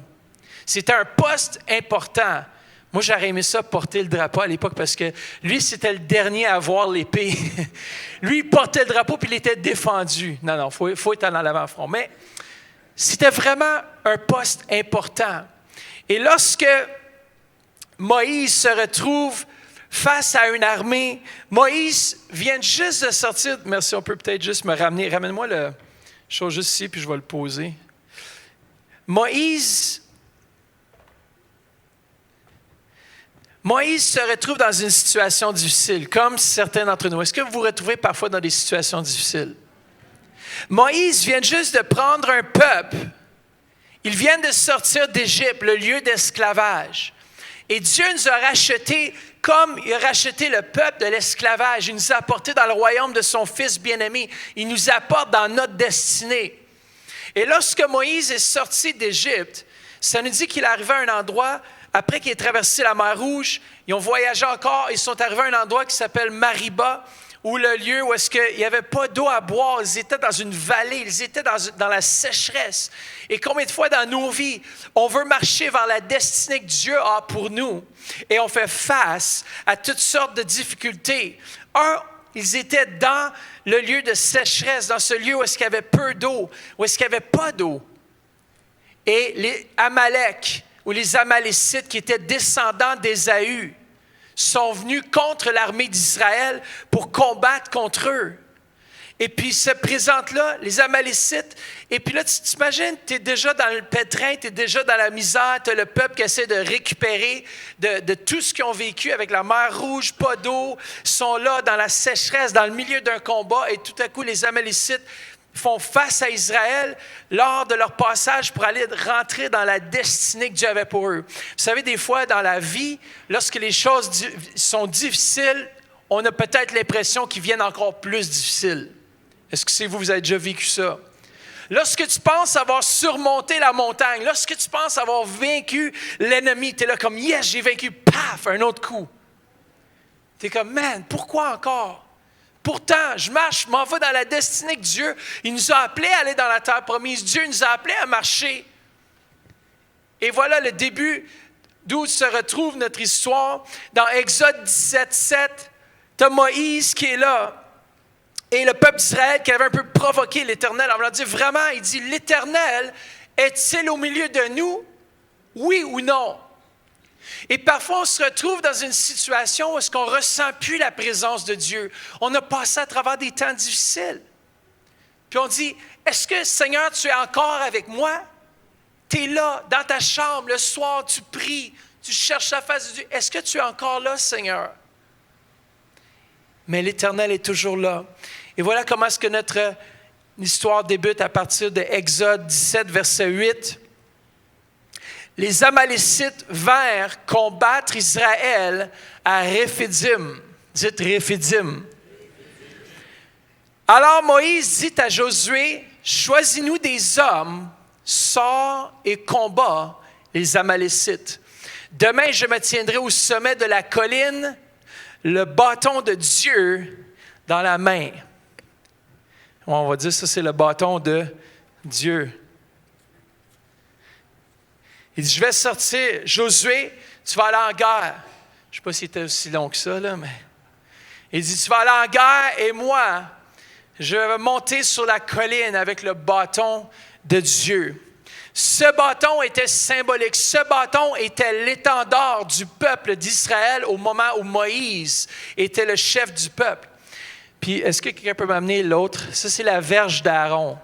C'était un poste important Moi, j'aurais aimé ça porter le drapeau à l'époque parce que lui, c'était le dernier à avoir l'épée. Lui, il portait le drapeau puis il était défendu. Non, faut être en l'avant-front. Mais c'était vraiment un poste important. Et lorsque Moïse se retrouve face à une armée, Moïse vient juste de sortir. Merci, on peut peut-être juste me ramener. Ramène-moi le chose juste ici, puis je vais le poser. Moïse se retrouve dans une situation difficile, comme certains d'entre nous. Est-ce que vous vous retrouvez parfois dans des situations difficiles? Moïse vient juste de prendre un peuple. Ils viennent de sortir d'Égypte, le lieu d'esclavage. Et Dieu nous a rachetés comme il a racheté le peuple de l'esclavage. Il nous a apportés dans le royaume de son Fils bien-aimé. Il nous apporte dans notre destinée. Et lorsque Moïse est sorti d'Égypte, ça nous dit qu'il est arrivé à un endroit, après qu'il ait traversé la mer Rouge, ils ont voyagé encore, ils sont arrivés à un endroit qui s'appelle Mariba, où le lieu où est-ce qu'il n'y avait pas d'eau à boire, ils étaient dans une vallée, ils étaient dans la sécheresse. Et combien de fois dans nos vies, on veut marcher vers la destinée que Dieu a pour nous et on fait face à toutes sortes de difficultés. Ils étaient dans le lieu de sécheresse, dans ce lieu où est-ce qu'il y avait peu d'eau, où est-ce qu'il n'y avait pas d'eau. Et les Amalek, ou les Amalécites qui étaient descendants d'Ésaü, sont venus contre l'armée d'Israël pour combattre contre eux. Et puis ils se présentent là, les Amalécites, et puis là, tu t'imagines, tu es déjà dans le pétrin, tu es déjà dans la misère, tu as le peuple qui essaie de récupérer de tout ce qu'ils ont vécu avec la mer Rouge, pas d'eau, sont là dans la sécheresse, dans le milieu d'un combat, et tout à coup, les Amalécites font face à Israël lors de leur passage pour aller rentrer dans la destinée que Dieu avait pour eux. Vous savez, des fois, dans la vie, lorsque les choses sont difficiles, on a peut-être l'impression qu'ils viennent encore plus difficiles. Est-ce que vous avez déjà vécu ça? Lorsque tu penses avoir surmonté la montagne, lorsque tu penses avoir vaincu l'ennemi, tu es là comme « Yes, j'ai vaincu! » Paf! Un autre coup. Tu es comme « Man, pourquoi encore? » Pourtant, je marche, je m'en vais dans la destinée que Dieu, il nous a appelés à aller dans la terre promise. Dieu nous a appelés à marcher. Et voilà le début d'où se retrouve notre histoire. Dans Exode 17:7, tu as Moïse qui est là. Et le peuple d'Israël qui avait un peu provoqué l'Éternel. On va dire vraiment, il dit, l'Éternel est-il au milieu de nous? Oui ou non? Et parfois, on se retrouve dans une situation où est-ce qu'on ne ressent plus la présence de Dieu. On a passé à travers des temps difficiles. Puis on dit, est-ce que, Seigneur, tu es encore avec moi? Tu es là, dans ta chambre, le soir, tu pries, tu cherches la face de Dieu. Est-ce que tu es encore là, Seigneur? Mais l'Éternel est toujours là. Et voilà comment est-ce que notre histoire débute à partir de Exode 17, verset 8. Les Amalécites vinrent combattre Israël à Réphidim. Dites Réphidim. Alors Moïse dit à Josué, choisis-nous des hommes, sors et combat les Amalécites. Demain, je me tiendrai au sommet de la colline, le bâton de Dieu dans la main. On va dire ça, c'est le bâton de Dieu. Il dit, je vais sortir. Josué, tu vas aller en guerre. Je ne sais pas si c'était aussi long que ça, là, mais... Il dit, tu vas aller en guerre et moi, je vais monter sur la colline avec le bâton de Dieu. Ce bâton était symbolique. Ce bâton était l'étendard du peuple d'Israël au moment où Moïse était le chef du peuple. Puis, est-ce que quelqu'un peut m'amener l'autre? Ça, c'est la verge d'Aaron.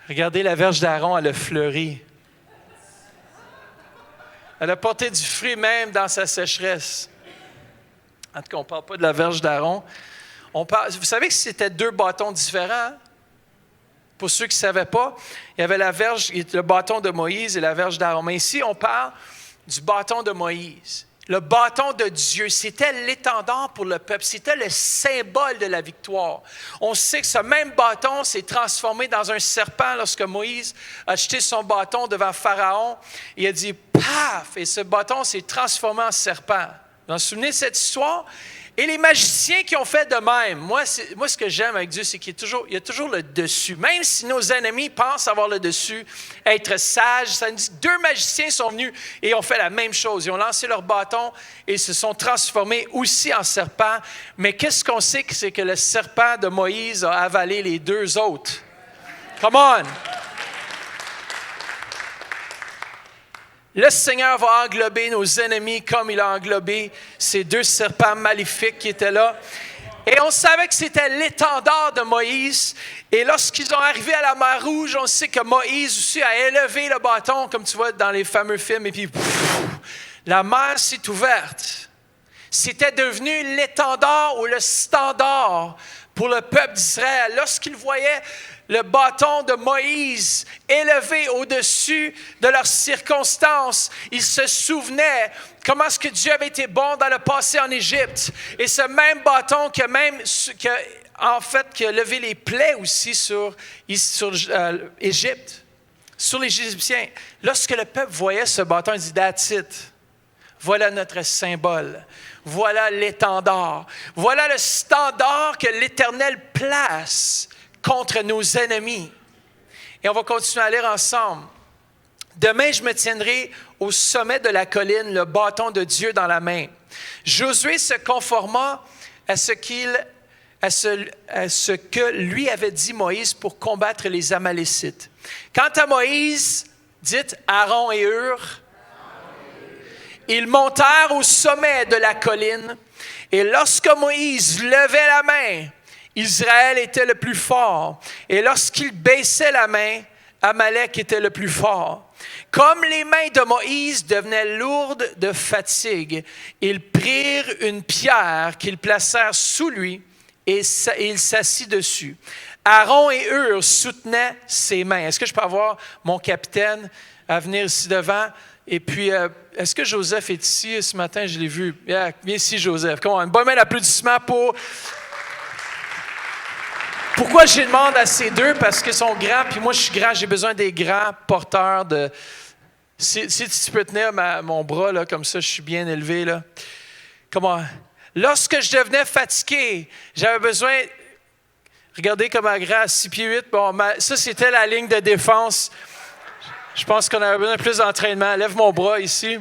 Regardez, la verge d'Aaron, elle a fleuri. Elle a porté du fruit même dans sa sécheresse. En tout cas, on ne parle pas de la verge d'Aaron. Vous savez que c'était deux bâtons différents? Hein? Pour ceux qui ne savaient pas, il y avait le bâton de Moïse et la verge d'Aaron. Mais ici, on parle du bâton de Moïse. Le bâton de Dieu, c'était l'étendard pour le peuple. C'était le symbole de la victoire. On sait que ce même bâton s'est transformé dans un serpent lorsque Moïse a jeté son bâton devant Pharaon. Il a dit « paf » et ce bâton s'est transformé en serpent. Vous vous souvenez de cette histoire? Et les magiciens qui ont fait de même. Moi, ce que j'aime avec Dieu, c'est qu'il y a toujours le dessus. Même si nos ennemis pensent avoir le dessus, être sages, ça nous dit que 2 magiciens sont venus et ont fait la même chose. Ils ont lancé leur bâton et se sont transformés aussi en serpents. Mais qu'est-ce qu'on sait? C'est que le serpent de Moïse a avalé les 2 autres. Come on! Le Seigneur va englober nos ennemis comme il a englobé ces 2 serpents maléfiques qui étaient là. Et on savait que c'était l'étendard de Moïse. Et lorsqu'ils sont arrivés à la mer Rouge, on sait que Moïse aussi a élevé le bâton, comme tu vois dans les fameux films. Et puis, la mer s'est ouverte. C'était devenu l'étendard ou le standard pour le peuple d'Israël. Lorsqu'ils voyaient le bâton de Moïse élevé au-dessus de leurs circonstances, ils se souvenaient comment est-ce que Dieu avait été bon dans le passé en Égypte. Et ce même bâton qui a levé les plaies aussi sur Égypte, sur les Égyptiens. Lorsque le peuple voyait ce bâton, il dit « That's it. Voilà notre symbole. Voilà l'étendard. Voilà le standard que l'Éternel place contre nos ennemis. » Et on va continuer à lire ensemble. « Demain, je me tiendrai au sommet de la colline, le bâton de Dieu dans la main. » Josué se conforma à ce que lui avait dit Moïse pour combattre les Amalécites. Quant à Moïse, dites Aaron et Hur, ils montèrent au sommet de la colline, et lorsque Moïse levait la main, Israël était le plus fort, et lorsqu'il baissait la main, Amalek était le plus fort. Comme les mains de Moïse devenaient lourdes de fatigue, ils prirent une pierre qu'ils placèrent sous lui, et il s'assit dessus. Aaron et Hur soutenaient ses mains. Est-ce que je peux avoir mon capitaine à venir ici devant? Et puis, est-ce que Joseph est ici ce matin? Je l'ai vu. Yeah, viens ici, Joseph. Come on, une bonne main d'applaudissement pour... Pourquoi je demande à ces 2? Parce qu'ils sont grands, puis moi, je suis grand. J'ai besoin des grands porteurs de... Si tu peux tenir mon bras, là, comme ça, je suis bien élevé, là. Comment? Lorsque je devenais fatigué, j'avais besoin... Regardez comme un grand, 6 pieds 8. Bon, ça, c'était la ligne de défense. Je pense qu'on avait besoin de plus d'entraînement. Lève mon bras ici.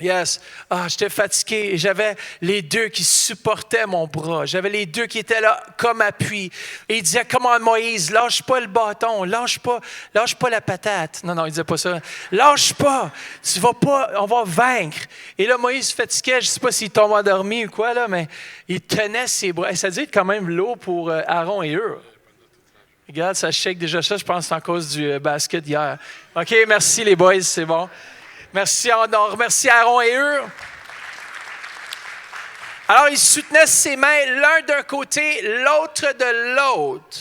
Yes. J'étais fatigué. Et j'avais les 2 qui supportaient mon bras. J'avais les 2 qui étaient là comme appui. Et il disait, comment Moïse, lâche pas le bâton, lâche pas la patate. Non, il disait pas ça. Lâche pas. Tu vas pas, on va vaincre. Et là, Moïse fatiguait. Je sais pas s'il tombe endormi ou quoi, là, mais il tenait ses bras. Et ça dit quand même l'eau pour Aaron et Hur. Regarde, ça shake déjà ça. Je pense que c'est en cause du basket d'hier. OK, merci les boys, c'est bon. Merci, on remercie Aaron et Hur. Alors, ils soutenaient ses mains l'un d'un côté, l'autre de l'autre.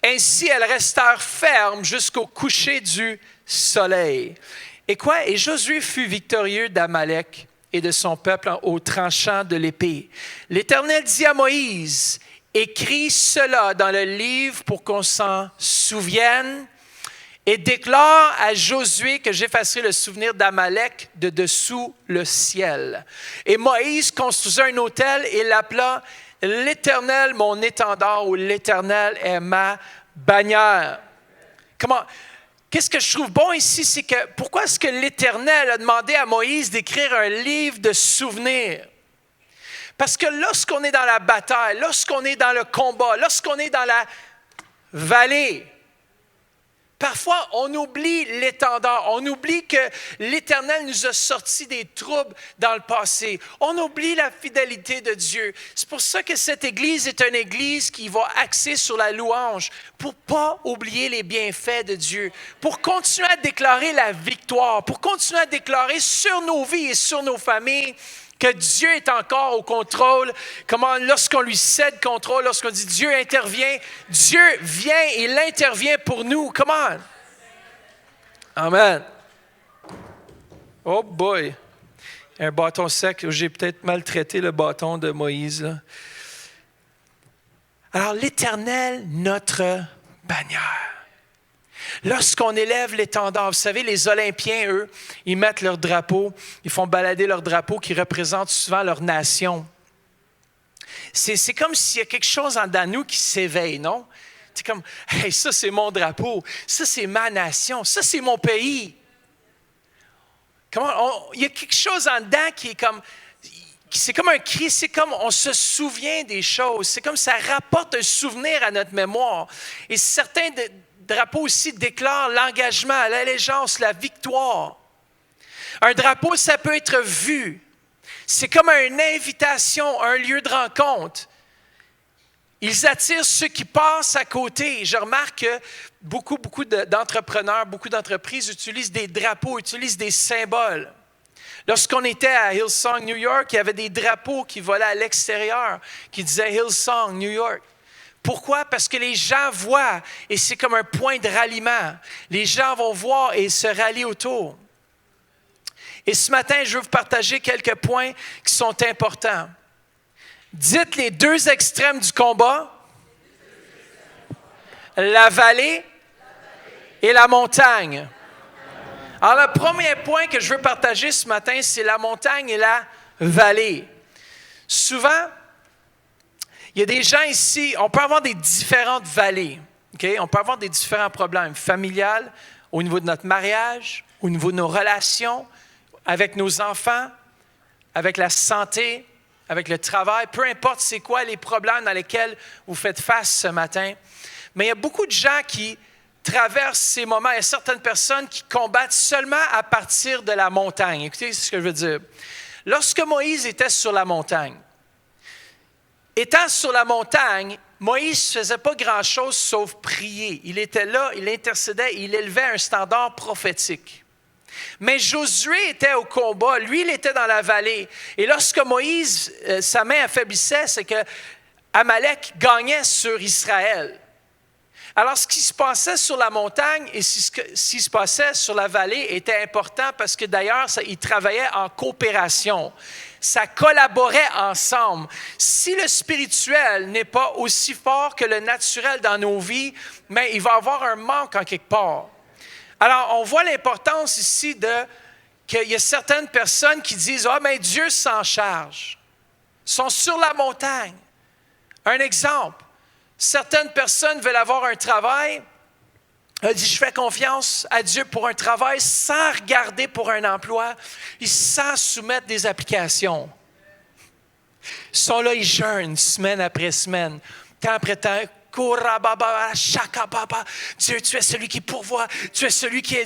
Ainsi, elles restèrent fermes jusqu'au coucher du soleil. Et quoi? Et Josué fut victorieux d'Amalek et de son peuple au tranchant de l'épée. L'Éternel dit à Moïse, écris cela dans le livre pour qu'on s'en souvienne et déclare à Josué que j'effacerai le souvenir d'Amalek de dessous le ciel. Et Moïse construisit un autel et l'appela l'Éternel mon étendard ou l'Éternel est ma bannière. Qu'est-ce que je trouve bon ici, c'est que pourquoi est-ce que l'Éternel a demandé à Moïse d'écrire un livre de souvenirs? Parce que lorsqu'on est dans la bataille, lorsqu'on est dans le combat, lorsqu'on est dans la vallée, parfois on oublie l'étendard, on oublie que l'Éternel nous a sortis des troubles dans le passé. On oublie la fidélité de Dieu. C'est pour ça que cette Église est une Église qui va axer sur la louange, pour ne pas oublier les bienfaits de Dieu, pour continuer à déclarer la victoire, pour continuer à déclarer sur nos vies et sur nos familles que Dieu est encore au contrôle. Comment, lorsqu'on lui cède contrôle, lorsqu'on dit Dieu intervient, Dieu vient et il intervient pour nous. Comment? Amen. Oh boy. Un bâton sec. J'ai peut-être maltraité le bâton de Moïse. Là. Alors, l'Éternel, notre bannière. Lorsqu'on élève l'étendard, vous savez, les Olympiens, eux, ils mettent leur drapeau, ils font balader leur drapeau qui représente souvent leur nation. C'est comme s'il y a quelque chose en dedans de nous qui s'éveille, non? C'est comme, hey, ça c'est mon drapeau, ça c'est ma nation, ça c'est mon pays. Il y a quelque chose en dedans qui est comme, c'est comme un cri, c'est comme on se souvient des choses, c'est comme ça rapporte un souvenir à notre mémoire. Et certains drapeaux aussi déclarent l'engagement, l'allégeance, la victoire. Un drapeau, ça peut être vu. C'est comme une invitation, un lieu de rencontre. Ils attirent ceux qui passent à côté. Je remarque que beaucoup d'entrepreneurs, beaucoup d'entreprises utilisent des drapeaux, utilisent des symboles. Lorsqu'on était à Hillsong, New York, il y avait des drapeaux qui volaient à l'extérieur, qui disaient Hillsong, New York. Pourquoi? Parce que les gens voient et c'est comme un point de ralliement. Les gens vont voir et se rallient autour. Et ce matin, je veux vous partager quelques points qui sont importants. Dites les deux extrêmes du combat, la vallée et la montagne. Alors, le premier point que je veux partager ce matin, c'est la montagne et la vallée. Souvent, il y a des gens ici, on peut avoir des différentes vallées. Okay? On peut avoir des différents problèmes familiales, au niveau de notre mariage, au niveau de nos relations, avec nos enfants, avec la santé, avec le travail, peu importe c'est quoi les problèmes dans lesquels vous faites face ce matin. Mais il y a beaucoup de gens qui traversent ces moments. Il y a certaines personnes qui combattent seulement à partir de la montagne. Écoutez ce que je veux dire. Lorsque Moïse était sur la montagne, étant sur la montagne, Moïse ne faisait pas grand-chose sauf prier. Il était là, il intercédait, il élevait un standard prophétique. Mais Josué était au combat, lui, il était dans la vallée. Et lorsque Moïse, sa main affaiblissait, c'est que Amalek gagnait sur Israël. Alors, ce qui se passait sur la montagne et ce qui se passait sur la vallée était important parce que d'ailleurs, ils travaillaient en coopération. Ça collaborait ensemble. Si le spirituel n'est pas aussi fort que le naturel dans nos vies, mais il va y avoir un manque en quelque part. Alors, on voit l'importance ici qu'il y a certaines personnes qui disent « Ah, mais Dieu s'en charge. » Ils sont sur la montagne. Un exemple, certaines personnes veulent avoir un travail. Elle dit « Je fais confiance à Dieu pour un travail sans regarder pour un emploi et sans soumettre des applications. » Ils sont là, ils jeûnent semaine après semaine, temps après temps. Dieu, tu es celui qui pourvoit. Tu es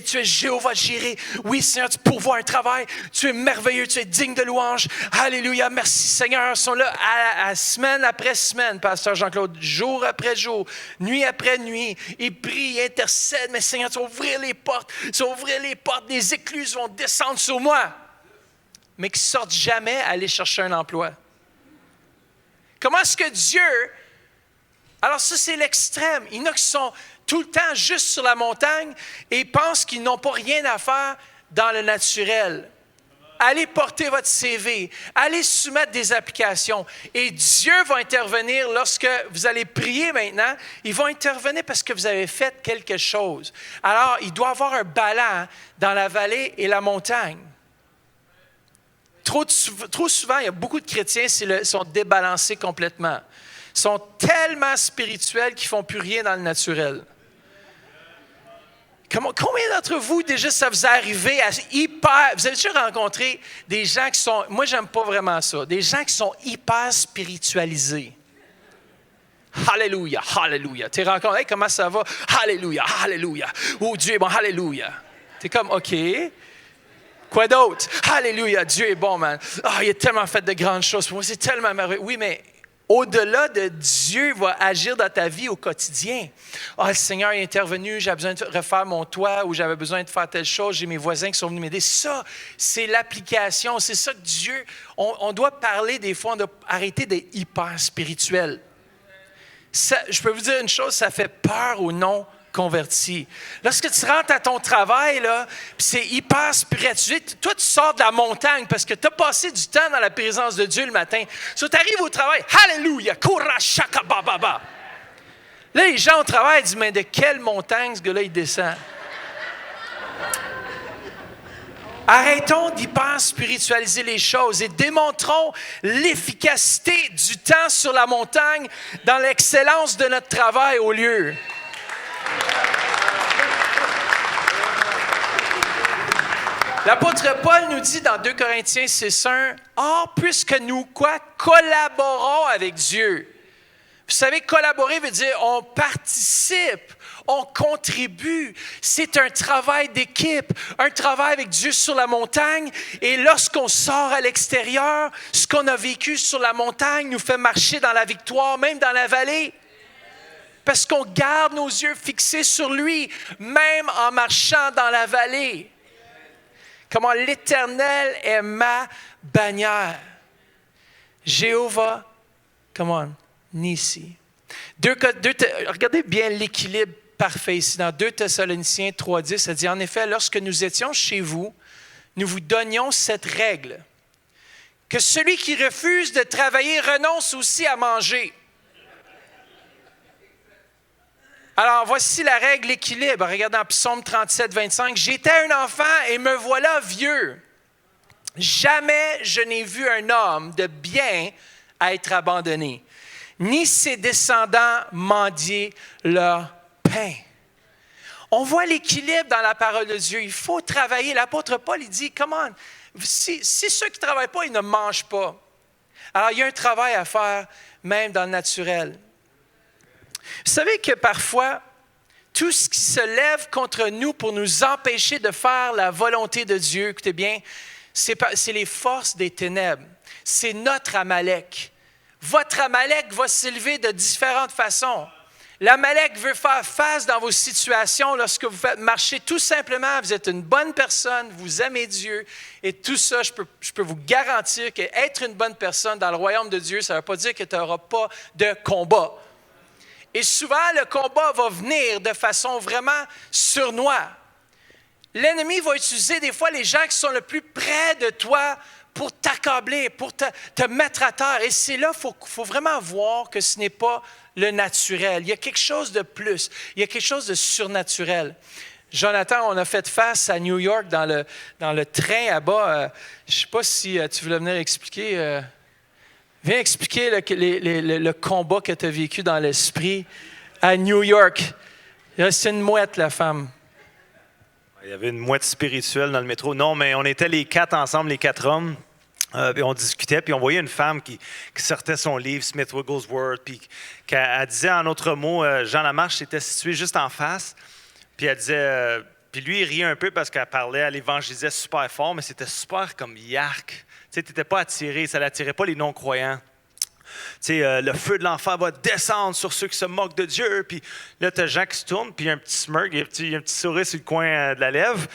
tu es Jéhovah Jireh. Oui, Seigneur, tu pourvois un travail. Tu es merveilleux, tu es digne de louange. Alléluia, merci Seigneur. Ils sont là à semaine après semaine, Pasteur Jean-Claude, jour après jour, nuit après nuit. Ils prient, ils intercèdent. Mais Seigneur, tu vas ouvrir les portes. Tu vas ouvrir les portes. Des écluses vont descendre sur moi. Mais qui ne sortent jamais aller chercher un emploi. Comment est-ce que Dieu... Alors ça, c'est l'extrême. Il y en a qui sont tout le temps juste sur la montagne et pensent qu'ils n'ont pas rien à faire dans le naturel. Allez porter votre CV, allez soumettre des applications. Et Dieu va intervenir lorsque vous allez prier maintenant. Il va intervenir parce que vous avez fait quelque chose. Alors, il doit y avoir un balance dans la vallée et la montagne. Trop souvent, il y a beaucoup de chrétiens qui sont débalancés complètement. Sont tellement spirituels qu'ils ne font plus rien dans le naturel. Combien d'entre vous, déjà, ça vous est arrivé à hyper... Vous avez déjà rencontré des gens qui sont... Moi, j'aime pas vraiment ça. Des gens qui sont hyper spiritualisés. Alléluia, alléluia. Tu es rencontré, hey, comment ça va? Alléluia, alléluia. Oh, Dieu est bon, alléluia. Tu es comme, OK. Quoi d'autre? Alléluia, Dieu est bon, man. Ah, il a tellement fait de grandes choses pour moi. C'est tellement merveilleux. Oui, mais... Au-delà de Dieu va agir dans ta vie au quotidien. Ah, le Seigneur est intervenu, j'avais besoin de refaire mon toit ou j'avais besoin de faire telle chose, j'ai mes voisins qui sont venus m'aider. Ça, c'est l'application, c'est ça que Dieu... On doit parler des fois, on doit arrêter d'être hyper spirituel. Ça, je peux vous dire une chose, ça fait peur aux non-convertis. Lorsque tu rentres à ton travail, là, c'est hyper spirituel. Toi, tu sors de la montagne parce que tu as passé du temps dans la présence de Dieu le matin. So, tu arrives au travail, alléluia, kura shaka bababa. Là, les gens au travail disent, mais de quelle montagne ce gars-là, il descend? Arrêtons d'hyper-spiritualiser les choses et démontrons l'efficacité du temps sur la montagne dans l'excellence de notre travail au lieu. L'apôtre Paul nous dit dans 2 Corinthiens 6:1, « Or, puisque nous, collaborons avec Dieu. » Vous savez, collaborer veut dire on participe, on contribue. C'est un travail d'équipe, un travail avec Dieu sur la montagne. Et lorsqu'on sort à l'extérieur, ce qu'on a vécu sur la montagne nous fait marcher dans la victoire, même dans la vallée. Parce qu'on garde nos yeux fixés sur lui, même en marchant dans la vallée. Comment l'Éternel est ma bannière. Jéhovah, come on. Nissi. Regardez bien l'équilibre parfait ici. Dans 2 Thessaloniciens 3:10, ça dit, en effet, lorsque nous étions chez vous, nous vous donnions cette règle, que celui qui refuse de travailler renonce aussi à manger. Alors, voici la règle, l'équilibre. Regardez dans Psaume 37:25, j'étais un enfant et me voilà vieux. Jamais je n'ai vu un homme de bien être abandonné, ni ses descendants mendier leur pain. On voit l'équilibre dans la parole de Dieu. Il faut travailler. L'apôtre Paul, il dit, come on, si ceux qui ne travaillent pas, ils ne mangent pas. Alors, il y a un travail à faire, même dans le naturel. Vous savez que parfois, tout ce qui se lève contre nous pour nous empêcher de faire la volonté de Dieu, écoutez bien, c'est les forces des ténèbres. C'est notre Amalek. Votre Amalek va s'élever de différentes façons. L'Amalek veut faire face dans vos situations lorsque vous faites marcher tout simplement. Vous êtes une bonne personne, vous aimez Dieu et tout ça, je peux vous garantir qu'être une bonne personne dans le royaume de Dieu, ça ne veut pas dire que tu n'auras pas de combat. Et souvent, le combat va venir de façon vraiment sournoise. L'ennemi va utiliser des fois les gens qui sont le plus près de toi pour t'accabler, pour te mettre à terre. Et c'est là qu'il faut vraiment voir que ce n'est pas le naturel. Il y a quelque chose de plus. Il y a quelque chose de surnaturel. Jonathan, on a fait face à New York dans le train là-bas. Je ne sais pas si tu voulais venir expliquer. Viens expliquer le combat que tu as vécu dans l'esprit à New York. C'est une mouette, la femme. Il y avait une mouette spirituelle dans le métro. Non, mais on était les 4 ensemble, les 4 hommes. Puis on discutait, puis on voyait une femme qui sortait son livre, Smith Wigglesworth, puis elle disait en autres mots, Jean Lamarche était situé juste en face, puis elle disait, puis lui il riait un peu parce qu'elle parlait, elle évangélisait super fort, mais c'était super comme yark. Tu sais, tu n'étais pas attiré, ça n'attirait pas les non-croyants. Tu sais, le feu de l'enfer va descendre sur ceux qui se moquent de Dieu, puis là tu as Jean qui se tourne, puis il y a un petit smirk, il y a un petit sourire sur le coin de la lèvre.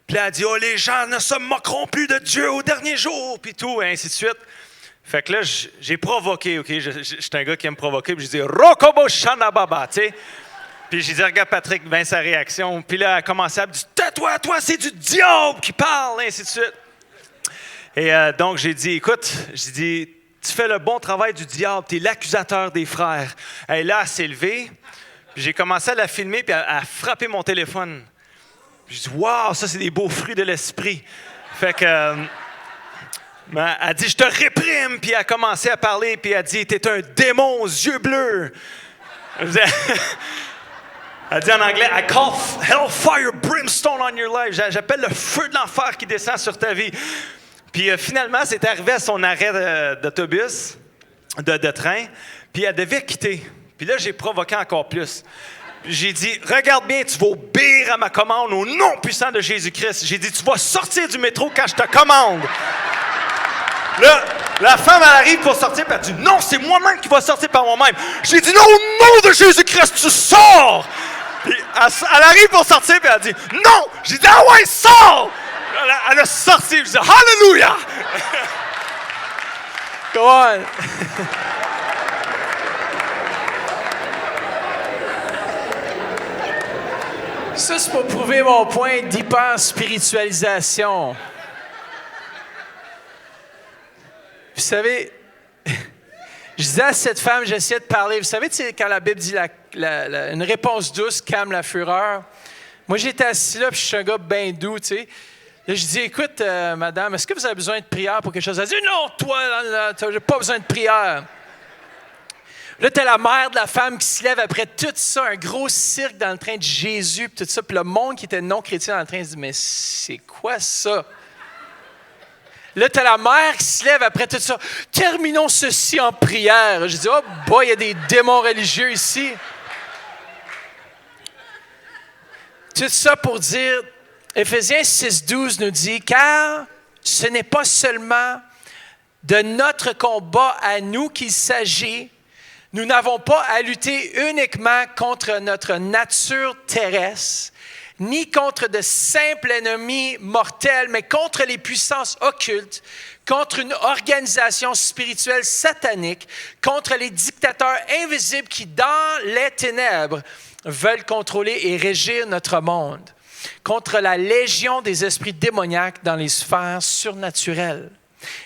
Puis là, elle dit, « Oh, les gens ne se moqueront plus de Dieu au dernier jour! » Puis tout, et ainsi de suite. Fait que là, j'ai provoqué, OK? J'étais un gars qui aime provoquer, puis j'ai dit, « Rokobo Shanababa! » Tu sais? Puis j'ai dit, « Regarde Patrick, ben sa réaction. » Puis là, elle a commencé à me dire, « Tais-toi, toi, c'est du diable qui parle! » Et ainsi de suite. Et donc, j'ai dit, « Écoute, j'ai dit, tu fais le bon travail du diable, tu es l'accusateur des frères. » Et là, elle s'est levée, puis j'ai commencé à la filmer, puis à frapper mon téléphone. Je dis, wow, ça, c'est des beaux fruits de l'esprit. Fait que, elle dit, je te réprime. Puis elle a commencé à parler, puis elle dit, t'es un démon aux yeux bleus. Elle dit en anglais, I call hellfire brimstone on your life. J'appelle le feu de l'enfer qui descend sur ta vie. Puis finalement, c'est arrivé à son arrêt d'autobus, de train, puis elle devait quitter. Puis là, j'ai provoqué encore plus. J'ai dit, regarde bien, tu vas obéir à ma commande au nom puissant de Jésus-Christ. J'ai dit, tu vas sortir du métro quand je te commande. Là, la femme, elle arrive pour sortir, puis elle dit, non, c'est moi-même qui va sortir par moi-même. J'ai dit, non, au nom de Jésus-Christ, tu sors. Puis elle arrive pour sortir, puis elle dit, non. J'ai dit, ah ouais, sors. Elle a sorti, je dis, Hallelujah. Come on. Ça, c'est pour prouver mon point d'hyper-spiritualisation. Vous savez, je disais à cette femme, j'essayais de parler. Vous savez, quand la Bible dit une réponse douce calme la fureur. Moi, j'étais assis là, puis je suis un gars bien doux, tu sais. Là, je dis, écoute, madame, est-ce que vous avez besoin de prière pour quelque chose? Elle dit, non, toi, j'ai pas besoin de prière. Là, tu as la mère de la femme qui se lève après tout ça, un gros cirque dans le train de Jésus, puis tout ça. Puis le monde qui était non-chrétien dans le train se dit, mais c'est quoi ça? Là, tu as la mère qui se lève après tout ça. Terminons ceci en prière. Je dis, oh boy, il y a des démons religieux ici. Tout ça pour dire, Éphésiens 6,12 nous dit, car ce n'est pas seulement de notre combat à nous qu'il s'agit. Nous n'avons pas à lutter uniquement contre notre nature terrestre, ni contre de simples ennemis mortels, mais contre les puissances occultes, contre une organisation spirituelle satanique, contre les dictateurs invisibles qui, dans les ténèbres, veulent contrôler et régir notre monde, contre la légion des esprits démoniaques dans les sphères surnaturelles,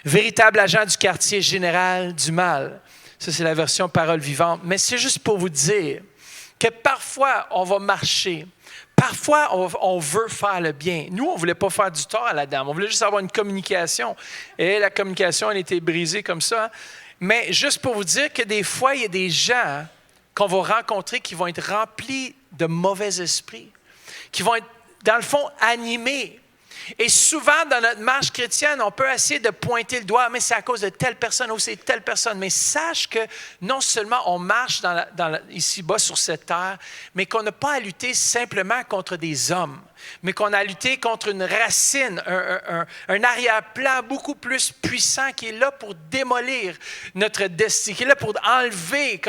véritable agent du quartier général du mal. Ça, c'est la version parole vivante. Mais c'est juste pour vous dire que parfois, on va marcher. Parfois, on veut faire le bien. Nous, on ne voulait pas faire du tort à la dame. On voulait juste avoir une communication. Et la communication, elle était brisée comme ça. Mais juste pour vous dire que des fois, il y a des gens qu'on va rencontrer qui vont être remplis de mauvais esprits, qui vont être, dans le fond, animés. Et souvent, dans notre marche chrétienne, on peut essayer de pointer le doigt, mais c'est à cause de telle personne ou c'est telle personne. Mais sache que non seulement on marche ici-bas sur cette terre, mais qu'on n'a pas à lutter simplement contre des hommes, mais qu'on a à lutter contre une racine, un arrière-plan beaucoup plus puissant qui est là pour démolir notre destinée, qui est là pour enlever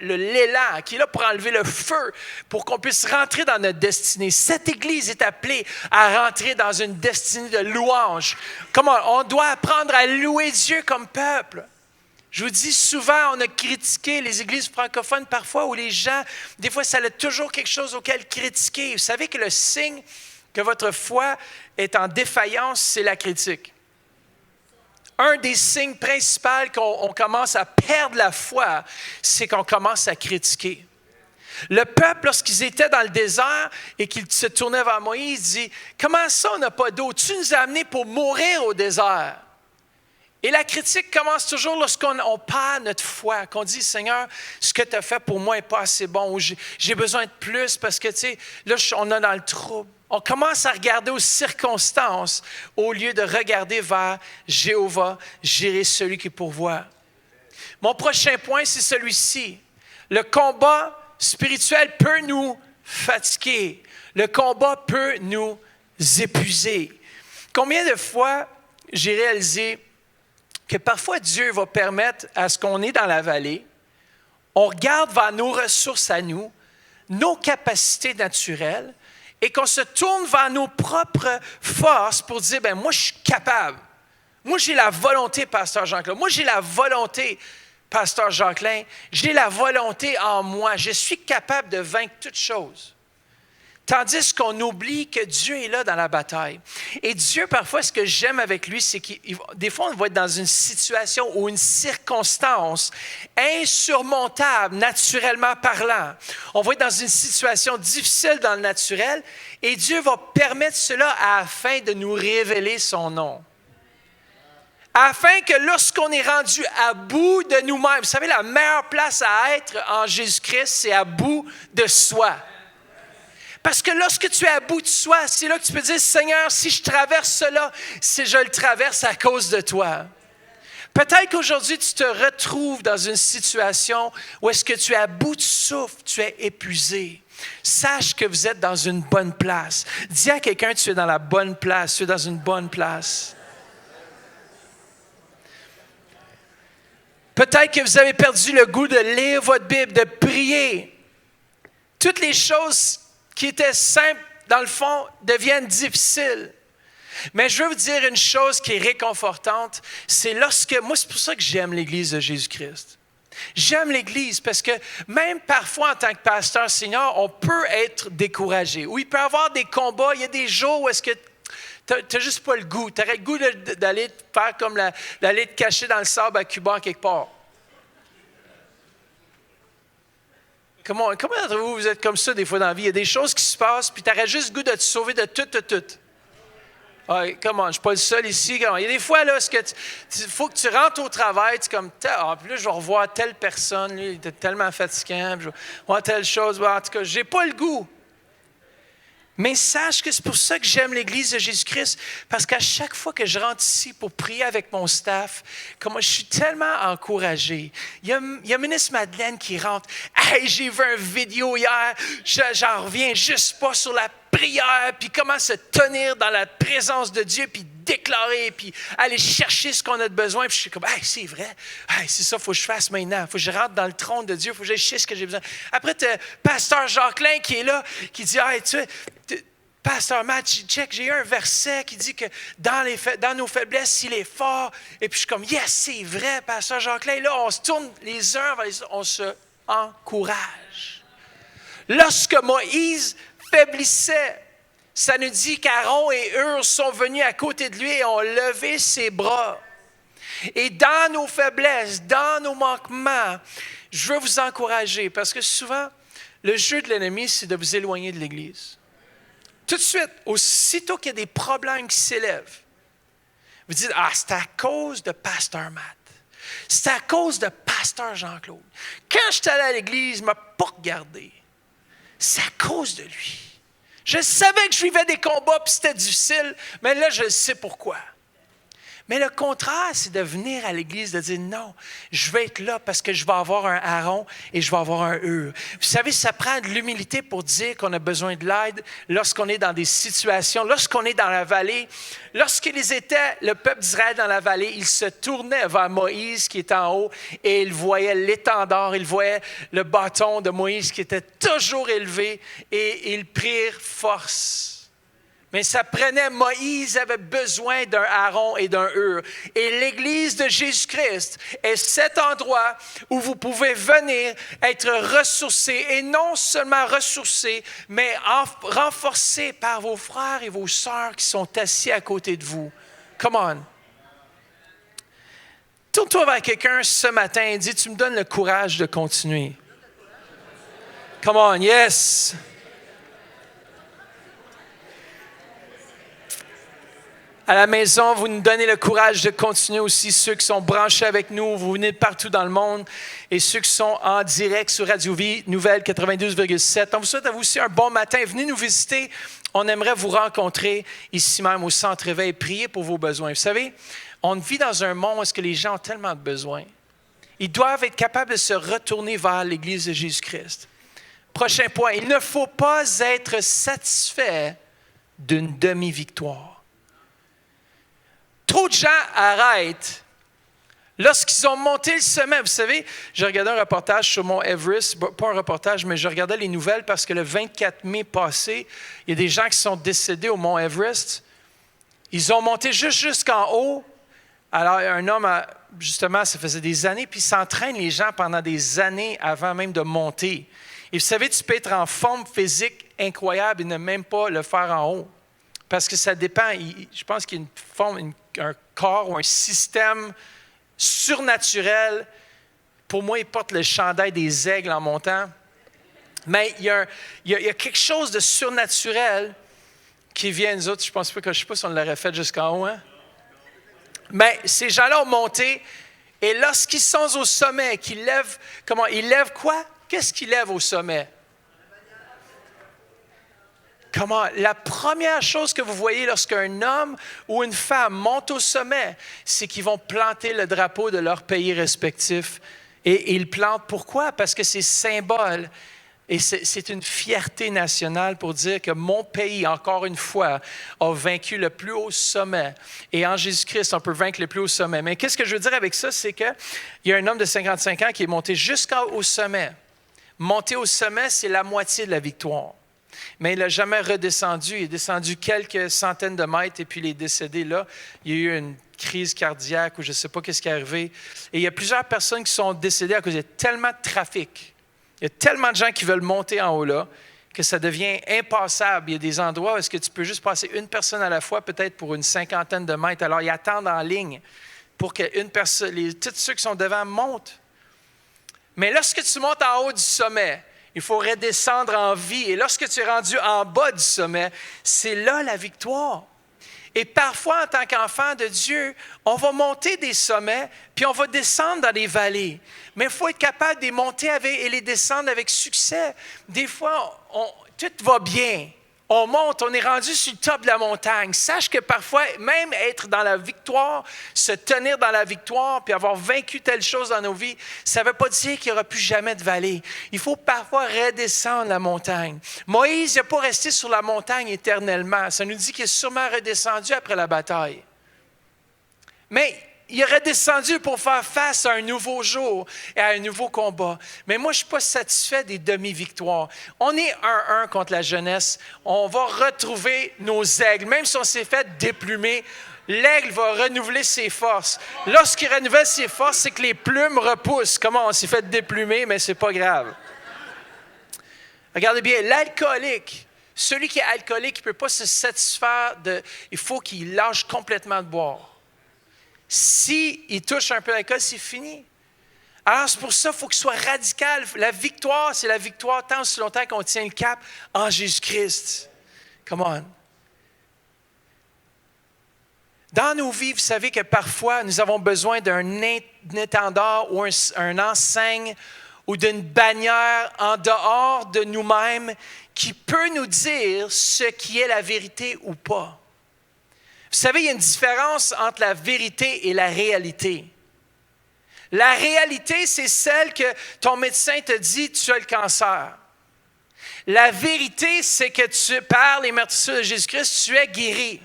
l'élan, qui est là pour enlever le feu, pour qu'on puisse rentrer dans notre destinée. Cette Église est appelée à rentrer dans une destinée de louange. On doit apprendre à louer Dieu comme peuple. Je vous dis, souvent, on a critiqué les églises francophones parfois, où les gens, des fois, ça a toujours quelque chose auquel critiquer. Vous savez que le signe que votre foi est en défaillance, c'est la critique. Un des signes principaux qu'on commence à perdre la foi, c'est qu'on commence à critiquer. Le peuple, lorsqu'ils étaient dans le désert et qu'ils se tournaient vers Moïse, dit « Comment ça, on n'a pas d'eau? Tu nous as amenés pour mourir au désert. » Et la critique commence toujours lorsqu'on perd notre foi, qu'on dit « Seigneur, ce que tu as fait pour moi n'est pas assez bon, ou j'ai besoin de plus parce que, tu sais, là, on est dans le trouble. » On commence à regarder aux circonstances au lieu de regarder vers Jéhovah, Jireh, celui qui pourvoit. Mon prochain point, c'est celui-ci. Le combat spirituel peut nous fatiguer. Le combat peut nous épuiser. Combien de fois j'ai réalisé que parfois Dieu va permettre à ce qu'on est dans la vallée, on regarde vers nos ressources à nous, nos capacités naturelles, et qu'on se tourne vers nos propres forces pour dire, ben moi je suis capable. Moi j'ai la volonté, pasteur Jean-Claude. Moi j'ai la volonté, pasteur Jacqueline. J'ai la volonté en moi. Je suis capable de vaincre toutes choses. Tandis qu'on oublie que Dieu est là dans la bataille. Et Dieu, parfois, ce que j'aime avec lui, c'est que des fois, on va être dans une situation ou une circonstance insurmontable, naturellement parlant. On va être dans une situation difficile dans le naturel et Dieu va permettre cela afin de nous révéler son nom. Afin que lorsqu'on est rendu à bout de nous-mêmes, vous savez, la meilleure place à être en Jésus-Christ, c'est à bout de soi. Parce que lorsque tu es à bout de soi, c'est là que tu peux dire, Seigneur, si je traverse cela, si je le traverse à cause de toi. Peut-être qu'aujourd'hui, tu te retrouves dans une situation où est-ce que tu es à bout de souffle, tu es épuisé. Sache que vous êtes dans une bonne place. Dis à quelqu'un, tu es dans la bonne place, tu es dans une bonne place. Peut-être que vous avez perdu le goût de lire votre Bible, de prier. Toutes les choses qui étaient simples, dans le fond, deviennent difficiles. Mais je veux vous dire une chose qui est réconfortante, c'est moi, c'est pour ça que j'aime l'Église de Jésus-Christ. J'aime l'Église parce que même parfois, en tant que pasteur senior, on peut être découragé. Ou il peut y avoir des combats, il y a des jours où est-ce que tu n'as juste pas le goût. Tu aurais le goût d'aller faire comme d'aller te cacher dans le sable à Cuba quelque part. Comment d'entre vous êtes comme ça des fois dans la vie? Il y a des choses qui se passent, puis tu aurais juste le goût de te sauver de tout. Comment? Je ne suis pas le seul ici. Il y a des fois, là, il faut que tu rentres au travail, tu es comme, puis là, je vais revoir telle personne, lui, il était tellement fatigant, puis je vais voir telle chose. En tout cas, je n'ai pas le goût. Mais sache que c'est pour ça que j'aime l'Église de Jésus-Christ, parce qu'à chaque fois que je rentre ici pour prier avec mon staff, je suis tellement encouragé. Il y a ministre Madeleine qui rentre. « Hey, j'ai vu une vidéo hier, j'en reviens juste pas sur la prière, puis comment se tenir dans la présence de Dieu, puis déclarer, puis aller chercher ce qu'on a de besoin. » Puis je suis comme « Hey, c'est vrai, hey, c'est ça, il faut que je fasse maintenant. Il faut que je rentre dans le trône de Dieu, il faut que j'aille chercher ce que j'ai besoin. » Après, tu as Pasteur Jacqueline qui est là, qui dit « Hey, tu sais, Pasteur Matt, check, j'ai eu un verset qui dit que dans nos faiblesses, il est fort. » Et puis je suis comme « Yes, c'est vrai, Pasteur Jacqueline. » Là, on se tourne les uns vers les autres, on se encourage. Lorsque Moïse faiblissait, ça nous dit qu'Aaron et Hur sont venus à côté de lui et ont levé ses bras. Et dans nos faiblesses, dans nos manquements, je veux vous encourager parce que souvent, le jeu de l'ennemi, c'est de vous éloigner de l'Église. Tout de suite, aussitôt qu'il y a des problèmes qui s'élèvent, vous dites « Ah, c'est à cause de Pasteur Matt. C'est à cause de Pasteur Jean-Claude. Quand je suis allé à l'Église, il ne m'a pas regardé. C'est à cause de lui. Je savais que je vivais des combats et c'était difficile, mais là, je sais pourquoi. » Mais le contraire, c'est de venir à l'Église, de dire non, je vais être là parce que je vais avoir un Aaron et je vais avoir un Hur. Vous savez, ça prend de l'humilité pour dire qu'on a besoin de l'aide lorsqu'on est dans des situations, lorsqu'on est dans la vallée. Lorsqu'ils étaient, le peuple d'Israël dans la vallée, ils se tournaient vers Moïse qui était en haut et ils voyaient l'étendard, ils voyaient le bâton de Moïse qui était toujours élevé et ils prirent force. Mais ça prenait, Moïse avait besoin d'un Aaron et d'un Hur. Et l'Église de Jésus-Christ est cet endroit où vous pouvez venir être ressourcés. Et non seulement ressourcés, mais renforcés par vos frères et vos sœurs qui sont assis à côté de vous. Come on. Tourne-toi vers quelqu'un ce matin et dis, tu me donnes le courage de continuer. Come on, yes. À la maison, vous nous donnez le courage de continuer aussi. Ceux qui sont branchés avec nous, vous venez de partout dans le monde. Et ceux qui sont en direct sur Radio Vie, Nouvelle 92,7. On vous souhaite à vous aussi un bon matin. Venez nous visiter. On aimerait vous rencontrer ici même au Centre Éveil. Priez pour vos besoins. Vous savez, on vit dans un monde où les gens ont tellement de besoins. Ils doivent être capables de se retourner vers l'Église de Jésus-Christ. Prochain point. Il ne faut pas être satisfait d'une demi-victoire. Trop de gens arrêtent lorsqu'ils ont monté le sommet. Vous savez, j'ai regardé un reportage sur Mont Everest, pas un reportage, mais je regardais les nouvelles parce que le 24 mai passé, il y a des gens qui sont décédés au Mont Everest. Ils ont monté jusqu'en haut. Alors, un homme, justement, ça faisait des années, puis il s'entraîne les gens pendant des années avant même de monter. Et vous savez, tu peux être en forme physique incroyable et ne même pas le faire en haut. Parce que ça dépend, je pense qu'il y a une forme, un corps ou un système surnaturel. Pour moi, il porte le chandail des aigles en montant. Mais il y a quelque chose de surnaturel qui vient nous autres. Je ne sais pas si on l'aurait fait jusqu'en haut. Hein? Mais ces gens-là ont monté. Et lorsqu'ils sont au sommet, qu'ils lèvent, ils lèvent quoi? Qu'est-ce qu'ils lèvent au sommet? La première chose que vous voyez lorsqu'un homme ou une femme monte au sommet, c'est qu'ils vont planter le drapeau de leur pays respectif. Et ils plantent pourquoi? Parce que c'est symbole. Et c'est une fierté nationale pour dire que mon pays, encore une fois, a vaincu le plus haut sommet. Et en Jésus-Christ, on peut vaincre le plus haut sommet. Mais qu'est-ce que je veux dire avec ça? C'est qu'il y a un homme de 55 ans qui est monté jusqu'au sommet. Monter au sommet, c'est la moitié de la victoire. Mais il n'a jamais redescendu. Il est descendu quelques centaines de mètres et puis il est décédé là. Il y a eu une crise cardiaque ou je ne sais pas qu'est-ce qui est arrivé. Et il y a plusieurs personnes qui sont décédées à cause de tellement de trafic. Il y a tellement de gens qui veulent monter en haut là que ça devient impassable. Il y a des endroits où est-ce que tu peux juste passer une personne à la fois, peut-être pour une cinquantaine de mètres. Alors, ils attendent en ligne pour qu'une personne, tous ceux qui sont devant montent. Mais lorsque tu montes en haut du sommet, Il faut redescendre en vie. Et lorsque tu es rendu en bas du sommet, c'est là la victoire. Et parfois, en tant qu'enfant de Dieu, on va monter des sommets, puis on va descendre dans des vallées. Mais il faut être capable de les monter et les descendre avec succès. Des fois, tout va bien. On monte, on est rendu sur le top de la montagne. Sache que parfois, même être dans la victoire, se tenir dans la victoire, puis avoir vaincu telle chose dans nos vies, ça ne veut pas dire qu'il n'y aura plus jamais de vallée. Il faut parfois redescendre la montagne. Moïse n'a pas resté sur la montagne éternellement. Ça nous dit qu'il est sûrement redescendu après la bataille. Mais il est redescendu pour faire face à un nouveau jour et à un nouveau combat. Mais moi, je ne suis pas satisfait des demi-victoires. On est 1-1 contre la jeunesse. On va retrouver nos aigles. Même si on s'est fait déplumer, l'aigle va renouveler ses forces. Lorsqu'il renouvelle ses forces, c'est que les plumes repoussent. Comment on s'est fait déplumer, mais ce n'est pas grave. Regardez bien, l'alcoolique, celui qui est alcoolique, il ne peut pas se satisfaire il faut qu'il lâche complètement de boire. S'il touche un peu l'alcool, c'est fini. Alors, c'est pour ça qu'il faut qu'il soit radical. La victoire, c'est la victoire tant aussi longtemps qu'on tient le cap en Jésus-Christ. Come on. Dans nos vies, vous savez que parfois, nous avons besoin d'un étendard ou un enseigne ou d'une bannière en dehors de nous-mêmes qui peut nous dire ce qui est la vérité ou pas. Vous savez, il y a une différence entre la vérité et la réalité. La réalité, c'est celle que ton médecin te dit, tu as le cancer. La vérité, c'est que par les meurtrissures de Jésus-Christ, tu es guéri.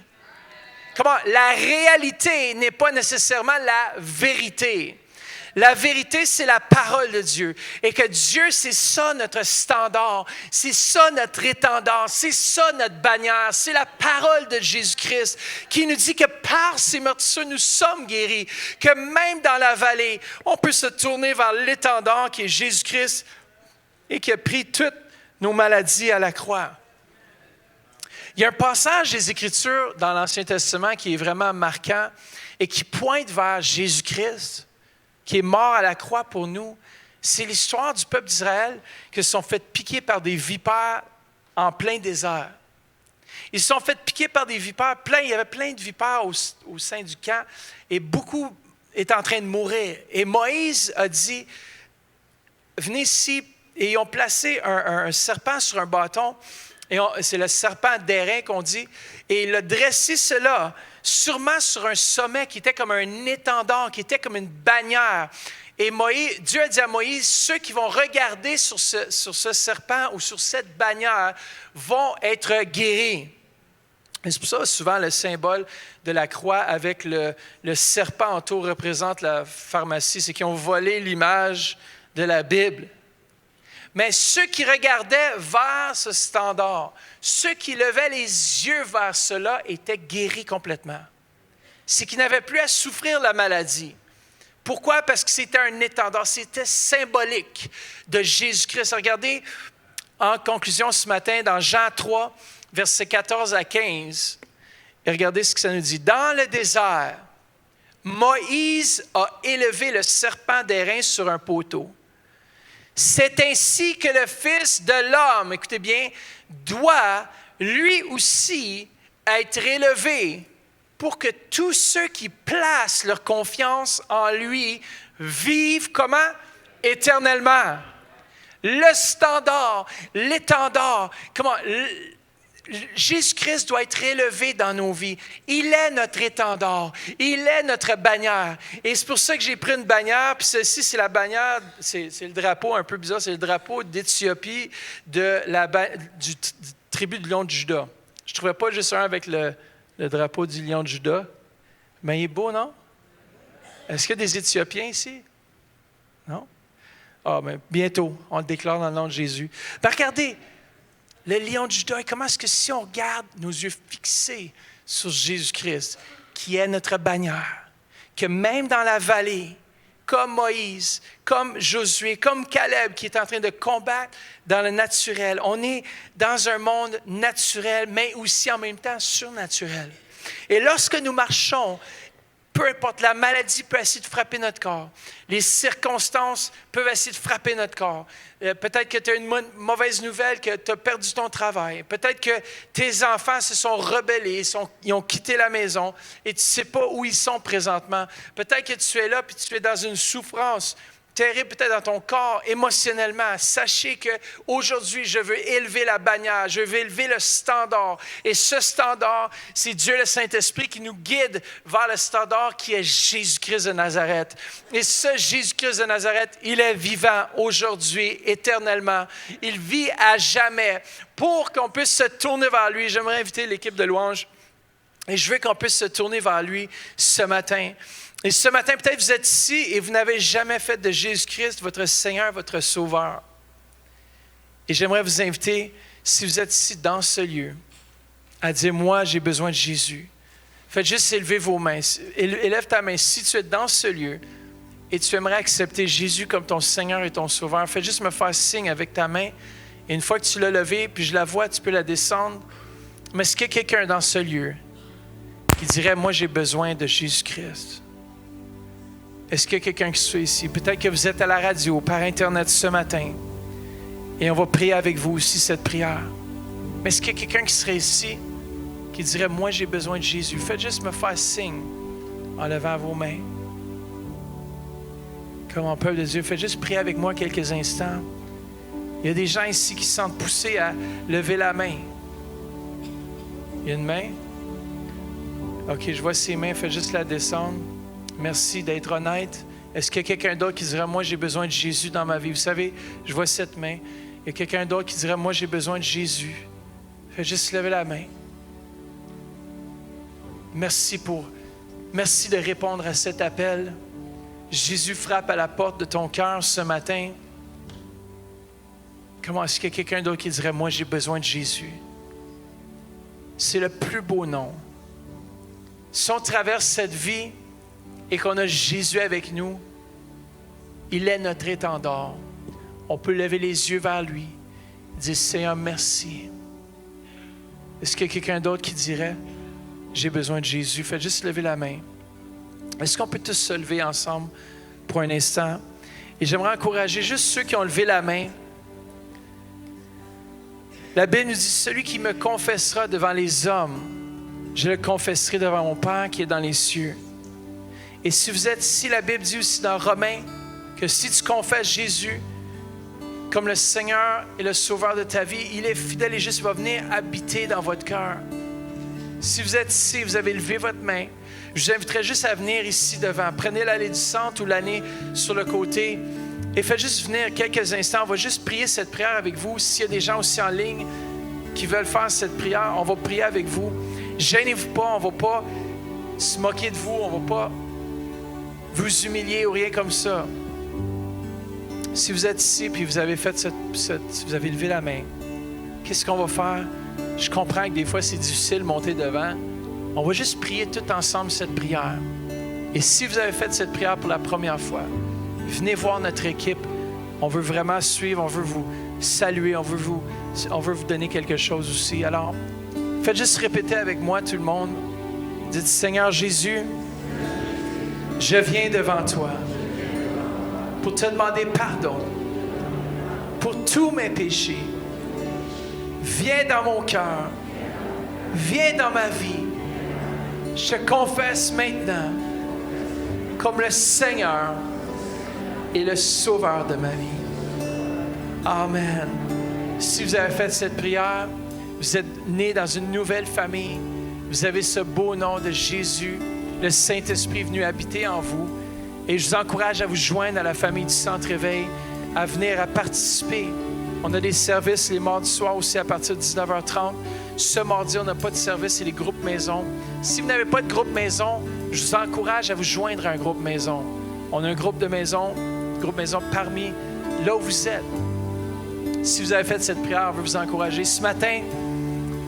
Comment? La réalité n'est pas nécessairement la vérité. La vérité, c'est la parole de Dieu. Et que Dieu, c'est ça notre standard. C'est ça notre étendard. C'est ça notre bannière. C'est la parole de Jésus-Christ qui nous dit que par ses meurtrissures, nous sommes guéris. Que même dans la vallée, on peut se tourner vers l'étendard qui est Jésus-Christ et qui a pris toutes nos maladies à la croix. Il y a un passage des Écritures dans l'Ancien Testament qui est vraiment marquant et qui pointe vers Jésus-Christ, qui est mort à la croix pour nous. C'est l'histoire du peuple d'Israël qui se sont fait piquer par des vipères en plein désert. Ils se sont fait piquer par des vipères, il y avait plein de vipères au sein du camp et beaucoup étaient en train de mourir. Et Moïse a dit, venez ici, et ils ont placé un serpent sur un bâton, et c'est le serpent d'airain qu'on dit, et il a dressé cela sûrement sur un sommet qui était comme un étendard, qui était comme une bannière. Et Dieu a dit à Moïse, ceux qui vont regarder sur ce serpent ou sur cette bannière vont être guéris. Et c'est pour ça souvent le symbole de la croix avec le serpent autour représente la pharmacie, c'est qu'ils ont volé l'image de la Bible. Mais ceux qui regardaient vers ce standard, ceux qui levaient les yeux vers cela étaient guéris complètement. C'est qu'ils n'avaient plus à souffrir la maladie. Pourquoi? Parce que c'était un étendard, c'était symbolique de Jésus-Christ. Regardez, en conclusion ce matin, dans Jean 3, versets 14 à 15, et regardez ce que ça nous dit. Dans le désert, Moïse a élevé le serpent d'airain sur un poteau. C'est ainsi que le Fils de l'homme, écoutez bien, doit lui aussi être élevé pour que tous ceux qui placent leur confiance en lui vivent comment? Éternellement. Le standard, l'étendard, comment? Jésus-Christ doit être élevé dans nos vies. Il est notre étendard. Il est notre bannière. Et c'est pour ça que j'ai pris une bannière. Puis ceci, c'est la bannière, c'est le drapeau un peu bizarre, c'est le drapeau d'Éthiopie du tribu du lion de Juda. Je ne trouvais pas juste un avec le drapeau du lion de Juda. Mais il est beau, non? Est-ce qu'il y a des Éthiopiens ici? Non? Ah, mais bientôt, on le déclare dans le nom de Jésus. Ben, regardez, le lion de Juda, et comment est-ce que si on regarde nos yeux fixés sur Jésus-Christ, qui est notre bannière, que même dans la vallée, comme Moïse, comme Josué, comme Caleb, qui est en train de combattre dans le naturel, on est dans un monde naturel, mais aussi en même temps surnaturel. Et lorsque nous marchons Peu importe, la maladie peut essayer de frapper notre corps. Les circonstances peuvent essayer de frapper notre corps. Peut-être que tu as une mauvaise nouvelle, que tu as perdu ton travail. Peut-être que tes enfants se sont rebellés, ils ont quitté la maison et tu ne sais pas où ils sont présentement. Peut-être que tu es là et tu es dans une souffrance terrible peut-être dans ton corps, émotionnellement. Sachez qu'aujourd'hui, je veux élever la bannière, je veux élever le standard. Et ce standard, c'est Dieu le Saint-Esprit qui nous guide vers le standard qui est Jésus-Christ de Nazareth. Et ce Jésus-Christ de Nazareth, il est vivant aujourd'hui, éternellement. Il vit à jamais. Pour qu'on puisse se tourner vers lui, j'aimerais inviter l'équipe de louange et je veux qu'on puisse se tourner vers lui ce matin. Et ce matin, peut-être vous êtes ici et vous n'avez jamais fait de Jésus-Christ votre Seigneur, votre Sauveur. Et j'aimerais vous inviter, si vous êtes ici dans ce lieu, à dire, moi, j'ai besoin de Jésus. Faites juste élever vos mains. Élève ta main. Si tu es dans ce lieu et tu aimerais accepter Jésus comme ton Seigneur et ton Sauveur, fais juste me faire signe avec ta main. Et une fois que tu l'as levée, puis je la vois, tu peux la descendre. Mais est-ce qu'il y a quelqu'un dans ce lieu qui dirait, moi, j'ai besoin de Jésus-Christ? Est-ce qu'il y a quelqu'un qui soit ici? Peut-être que vous êtes à la radio, par Internet ce matin. Et on va prier avec vous aussi cette prière. Mais est-ce qu'il y a quelqu'un qui serait ici qui dirait, moi j'ai besoin de Jésus? Faites juste me faire signe en levant vos mains. Comme en peuple de Dieu, faites juste prier avec moi quelques instants. Il y a des gens ici qui se sentent poussés à lever la main. Il y a une main? OK, je vois ces mains, faites juste la descendre. Merci d'être honnête. Est-ce qu'il y a quelqu'un d'autre qui dirait, moi, j'ai besoin de Jésus dans ma vie? Vous savez, je vois cette main. Il y a quelqu'un d'autre qui dirait, moi, j'ai besoin de Jésus. Fais juste lever la main. Merci de répondre à cet appel. Jésus frappe à la porte de ton cœur ce matin. Comment est-ce qu'il y a quelqu'un d'autre qui dirait, moi, j'ai besoin de Jésus? C'est le plus beau nom. Si on traverse cette vie et qu'on a Jésus avec nous, il est notre étendard. On peut lever les yeux vers lui, dire, Seigneur, merci. Est-ce qu'il y a quelqu'un d'autre qui dirait, j'ai besoin de Jésus? Faites juste lever la main. Est-ce qu'on peut tous se lever ensemble pour un instant? Et j'aimerais encourager juste ceux qui ont levé la main. La Bible nous dit, celui qui me confessera devant les hommes, je le confesserai devant mon Père qui est dans les cieux. Et si vous êtes ici, la Bible dit aussi dans Romains que si tu confesses Jésus comme le Seigneur et le Sauveur de ta vie, il est fidèle et juste, il va venir habiter dans votre cœur. Si vous êtes ici, vous avez levé votre main, je vous inviterai juste à venir ici devant. Prenez l'allée du centre ou l'allée sur le côté et faites juste venir quelques instants. On va juste prier cette prière avec vous. S'il y a des gens aussi en ligne qui veulent faire cette prière, on va prier avec vous. Gênez-vous pas, on ne va pas se moquer de vous, on ne va pas vous humilier ou rien comme ça. Si vous êtes ici et vous avez fait vous avez levé la main, qu'est-ce qu'on va faire? Je comprends que des fois c'est difficile de monter devant. On va juste prier tout ensemble cette prière. Et si vous avez fait cette prière pour la première fois, venez voir notre équipe. On veut vraiment suivre, on veut vous saluer, on veut vous donner quelque chose aussi. Alors, faites juste répéter avec moi tout le monde. Dites, Seigneur Jésus, je viens devant toi pour te demander pardon pour tous mes péchés. Viens dans mon cœur. Viens dans ma vie. Je te confesse maintenant comme le Seigneur et le Sauveur de ma vie. Amen. Si vous avez fait cette prière, vous êtes né dans une nouvelle famille. Vous avez ce beau nom de Jésus. Le Saint-Esprit est venu habiter en vous. Et je vous encourage à vous joindre à la famille du Centre Éveil, à venir, à participer. On a des services les mardis soirs aussi à partir de 19h30. Ce mardi, on n'a pas de service, c'est les groupes maison. Si vous n'avez pas de groupe maison, je vous encourage à vous joindre à un groupe maison. On a un groupe maison parmi là où vous êtes. Si vous avez fait cette prière, on veut vous encourager. Ce matin,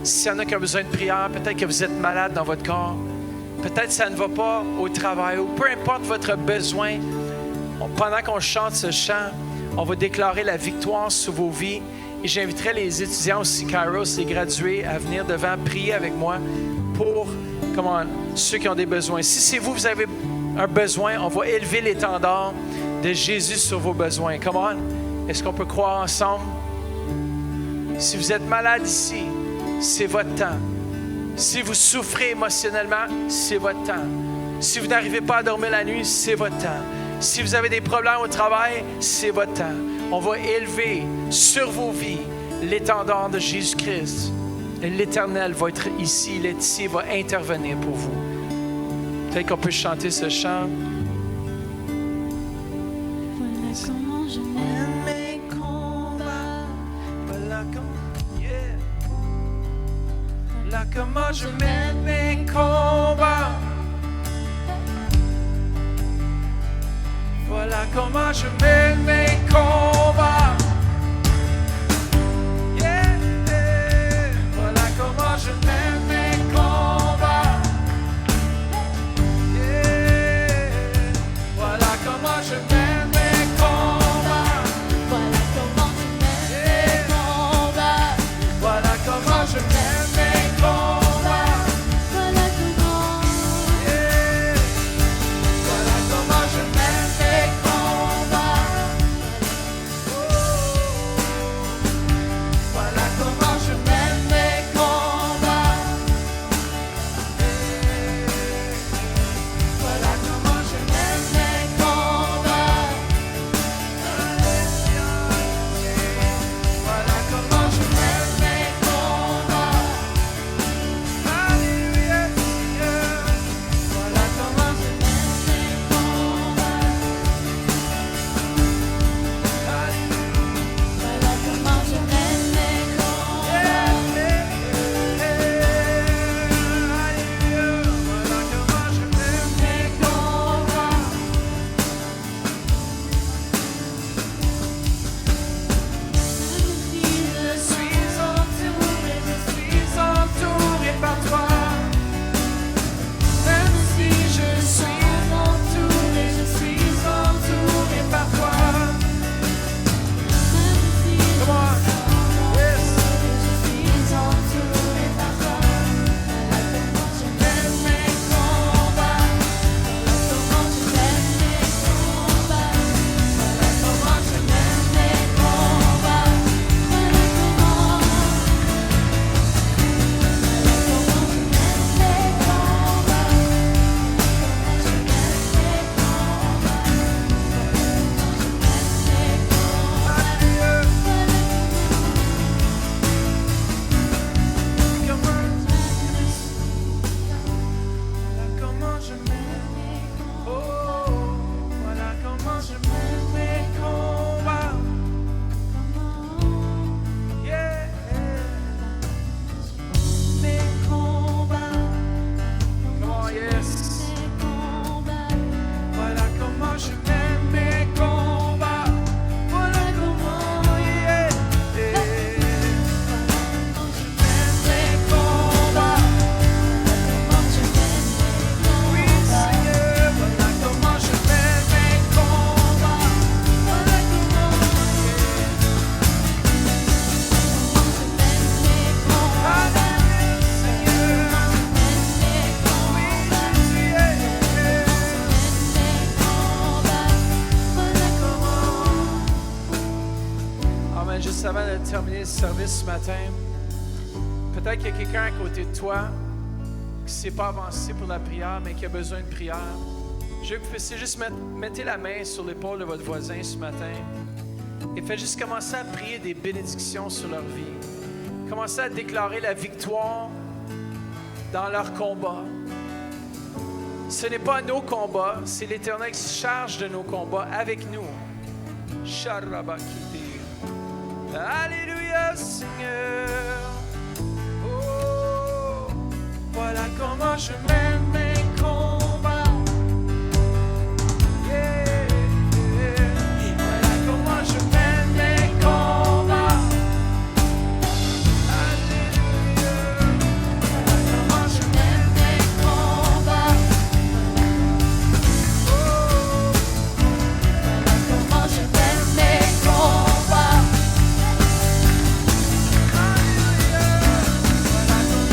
s'il y en a qui ont besoin de prière, peut-être que vous êtes malade dans votre corps, peut-être que ça ne va pas au travail, ou peu importe votre besoin, pendant qu'on chante ce chant, on va déclarer la victoire sur vos vies. Et j'inviterai les étudiants aussi, Kairos, les gradués, à venir devant prier avec moi pour Come on. Ceux qui ont des besoins. Si c'est vous, vous avez un besoin, on va élever l'étendard de Jésus sur vos besoins. Come on. Est-ce qu'on peut croire ensemble? Si vous êtes malade ici, c'est votre temps. Si vous souffrez émotionnellement, c'est votre temps. Si vous n'arrivez pas à dormir la nuit, c'est votre temps. Si vous avez des problèmes au travail, c'est votre temps. On va élever sur vos vies l'étendard de Jésus-Christ. Et l'Éternel va être ici, il est ici, il va intervenir pour vous. Peut-être qu'on peut chanter ce chant. Voilà comment je mène mes combats. Voilà comment, yeah. Voilà comment je mène mes combats. Voilà comment je mène mes combats. Yeah, yeah. Voilà comment je mène mes combats. Yeah. Voilà comment je mène mes combats. Voilà comment je mène mes combats. Voilà comment je mène mes combats. Voilà comment. Yeah. Voilà comment je mène mes combats. Voilà comment je mène mes combats. Voilà comment je mène mes combats. Voilà comment je mène mes combats. Alléluia, Seigneur. Voilà comment je mène mes combats. Voilà comment je mène mes combats. Même si je suis entouré, je suis entouré par toi. Come on. Yes. Mène mes combats. Comment je mène mes combats. Comment je mène mes combats. Comment je mène, oh, voilà comment je mène mes combats. Yeah. Mes combats. Come on, yes. Voilà comment je mène mes combats. Voilà comment, yeah. Mène mes combats. Oui, Seigneur, voilà comment je mène mes combats. Voilà comment, Alléluia, Seigneur. Oui, Jésus, Amen. Juste avant de terminer le service ce matin, peut-être qu'il y a quelqu'un à côté de toi qui ne s'est pas avancé pour la prière, mais qui a besoin de prière. Je veux que vous puissiez juste mettez la main sur l'épaule de votre voisin ce matin et faites juste commencer à prier des bénédictions sur leur vie. Commencez à déclarer la victoire dans leur combat. Ce n'est pas nos combats, c'est l'Éternel qui se charge de nos combats avec nous. Sharabakiti. Alléluia, Seigneur. Oh, voilà comment je mène mes combats. Yeah, yeah. Voilà comment je mène mes combats. Alléluia. Voilà comment je mène mes combats. Oh, Voilà comment je mène mes combats. Alléluia. Voilà comment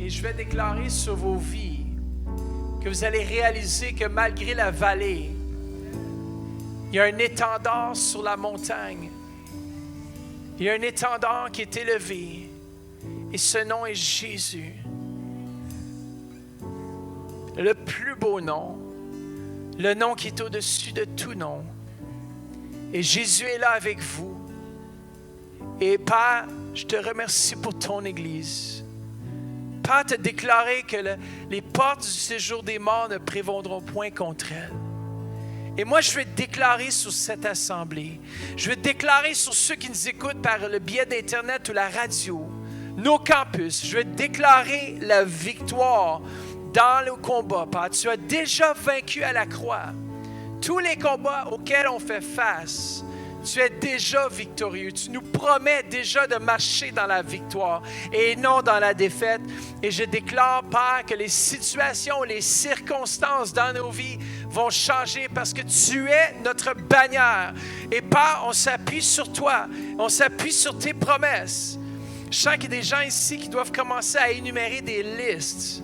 Et je vais déclarer sur vos vies que vous allez réaliser que malgré la vallée, il y a un étendard sur la montagne. Il y a un étendard qui est élevé. Et ce nom est Jésus. Le plus beau nom. Le nom qui est au-dessus de tout nom. Et Jésus est là avec vous. Et Père, je te remercie pour ton Église. Père, te déclarer que les portes du séjour des morts ne prévaudront point contre elle. Et moi, je vais déclarer sur cette assemblée, je vais déclarer sur ceux qui nous écoutent par le biais d'Internet ou la radio, nos campus, je vais déclarer la victoire dans le combat. Père, tu as déjà vaincu à la croix. Tous les combats auxquels on fait face, tu es déjà victorieux. Tu nous promets déjà de marcher dans la victoire et non dans la défaite. Et je déclare, Père, que les situations, les circonstances dans nos vies vont changer parce que tu es notre bannière. Et Père, on s'appuie sur toi. On s'appuie sur tes promesses. Je sens qu'il y a des gens ici qui doivent commencer à énumérer des listes.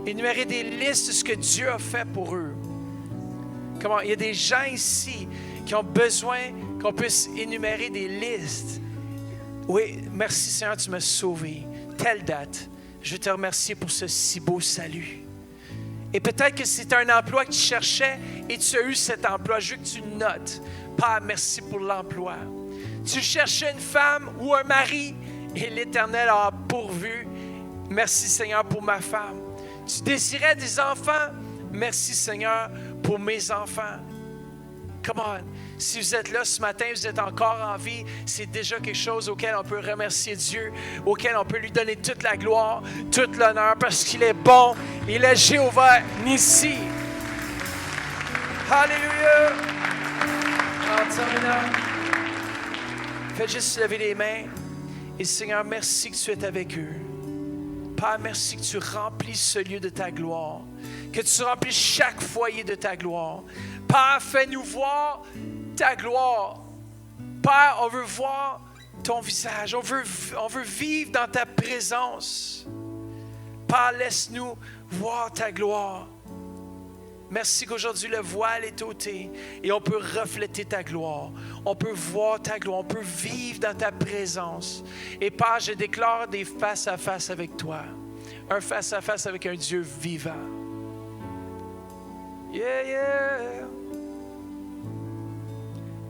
Énumérer des listes de ce que Dieu a fait pour eux. Comment? Il y a des gens ici qui ont besoin qu'on puisse énumérer des listes. Oui, merci Seigneur, tu m'as sauvé. Telle date, je te remercie pour ce si beau salut. Et peut-être que c'est un emploi que tu cherchais et tu as eu cet emploi. Je veux que tu notes. Père, merci pour l'emploi. Tu cherchais une femme ou un mari et l'Éternel a pourvu. Merci Seigneur pour ma femme. Tu désirais des enfants. Merci Seigneur pour mes enfants. Come on. Si vous êtes là ce matin, vous êtes encore en vie, c'est déjà quelque chose auquel on peut remercier Dieu, auquel on peut lui donner toute la gloire, tout l'honneur, parce qu'il est bon. Il est Jéhovah Nissi. Alléluia. En terminant, faites juste lever les mains. Et Seigneur, merci que tu es avec eux. Père, merci que tu remplisses ce lieu de ta gloire, que tu remplisses chaque foyer de ta gloire. Père, fais-nous voir ta gloire. Père, on veut voir ton visage. On veut vivre dans ta présence. Père, laisse-nous voir ta gloire. Merci qu'aujourd'hui le voile est ôté et on peut refléter ta gloire. On peut voir ta gloire. On peut vivre dans ta présence. Et Père, je déclare des face-à-face avec toi. Un face-à-face avec un Dieu vivant. Yeah, yeah.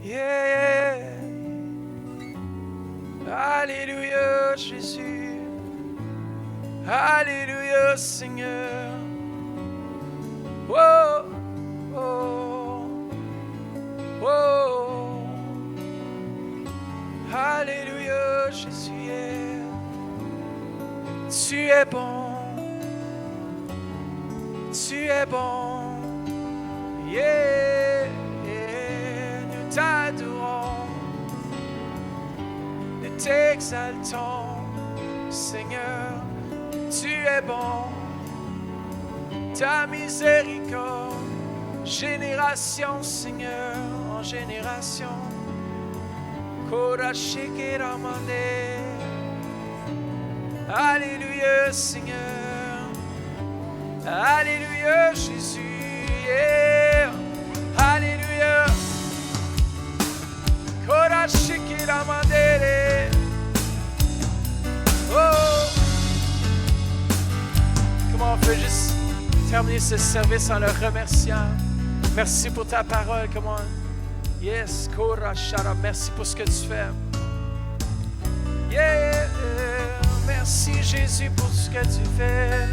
Yeah, yeah. Alléluia, Jésus. Alléluia, Seigneur. Oh, oh, oh. Alléluia, Jésus. Tu es bon. Tu es bon. Yeah. Nous t'adorons, nous t'exaltons, Seigneur, tu es bon, ta miséricorde, génération, Seigneur, en génération, Alléluia, Seigneur, Alléluia, Jésus, yeah. Alléluia. Oh. Comment on peut juste terminer ce service en le remerciant? Merci pour ta parole. Comment? Yes, merci pour ce que tu fais. Yeah. Merci Jésus pour ce que tu fais.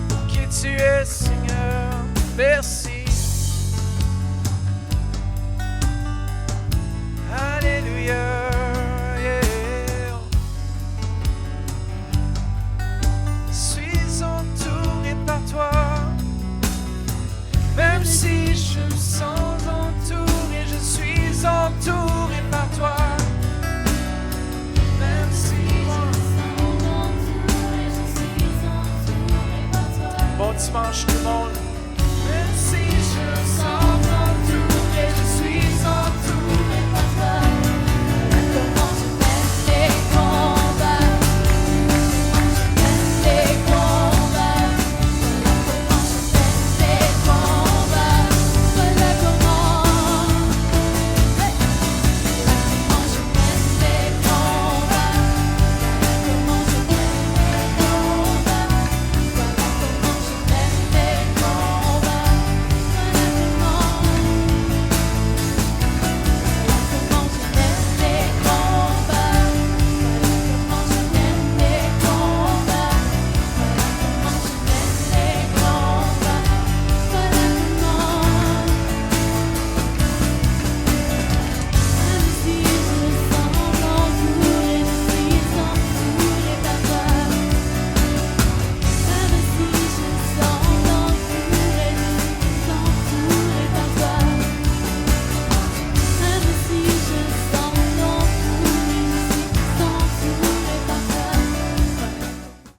Pour qui tu es, Seigneur. Merci. Alléluia, yeah. Je suis entouré par toi, même si je me sens entouré, je suis entouré par toi. Même si je me sens entouré, je suis entouré par toi. Bon dimanche.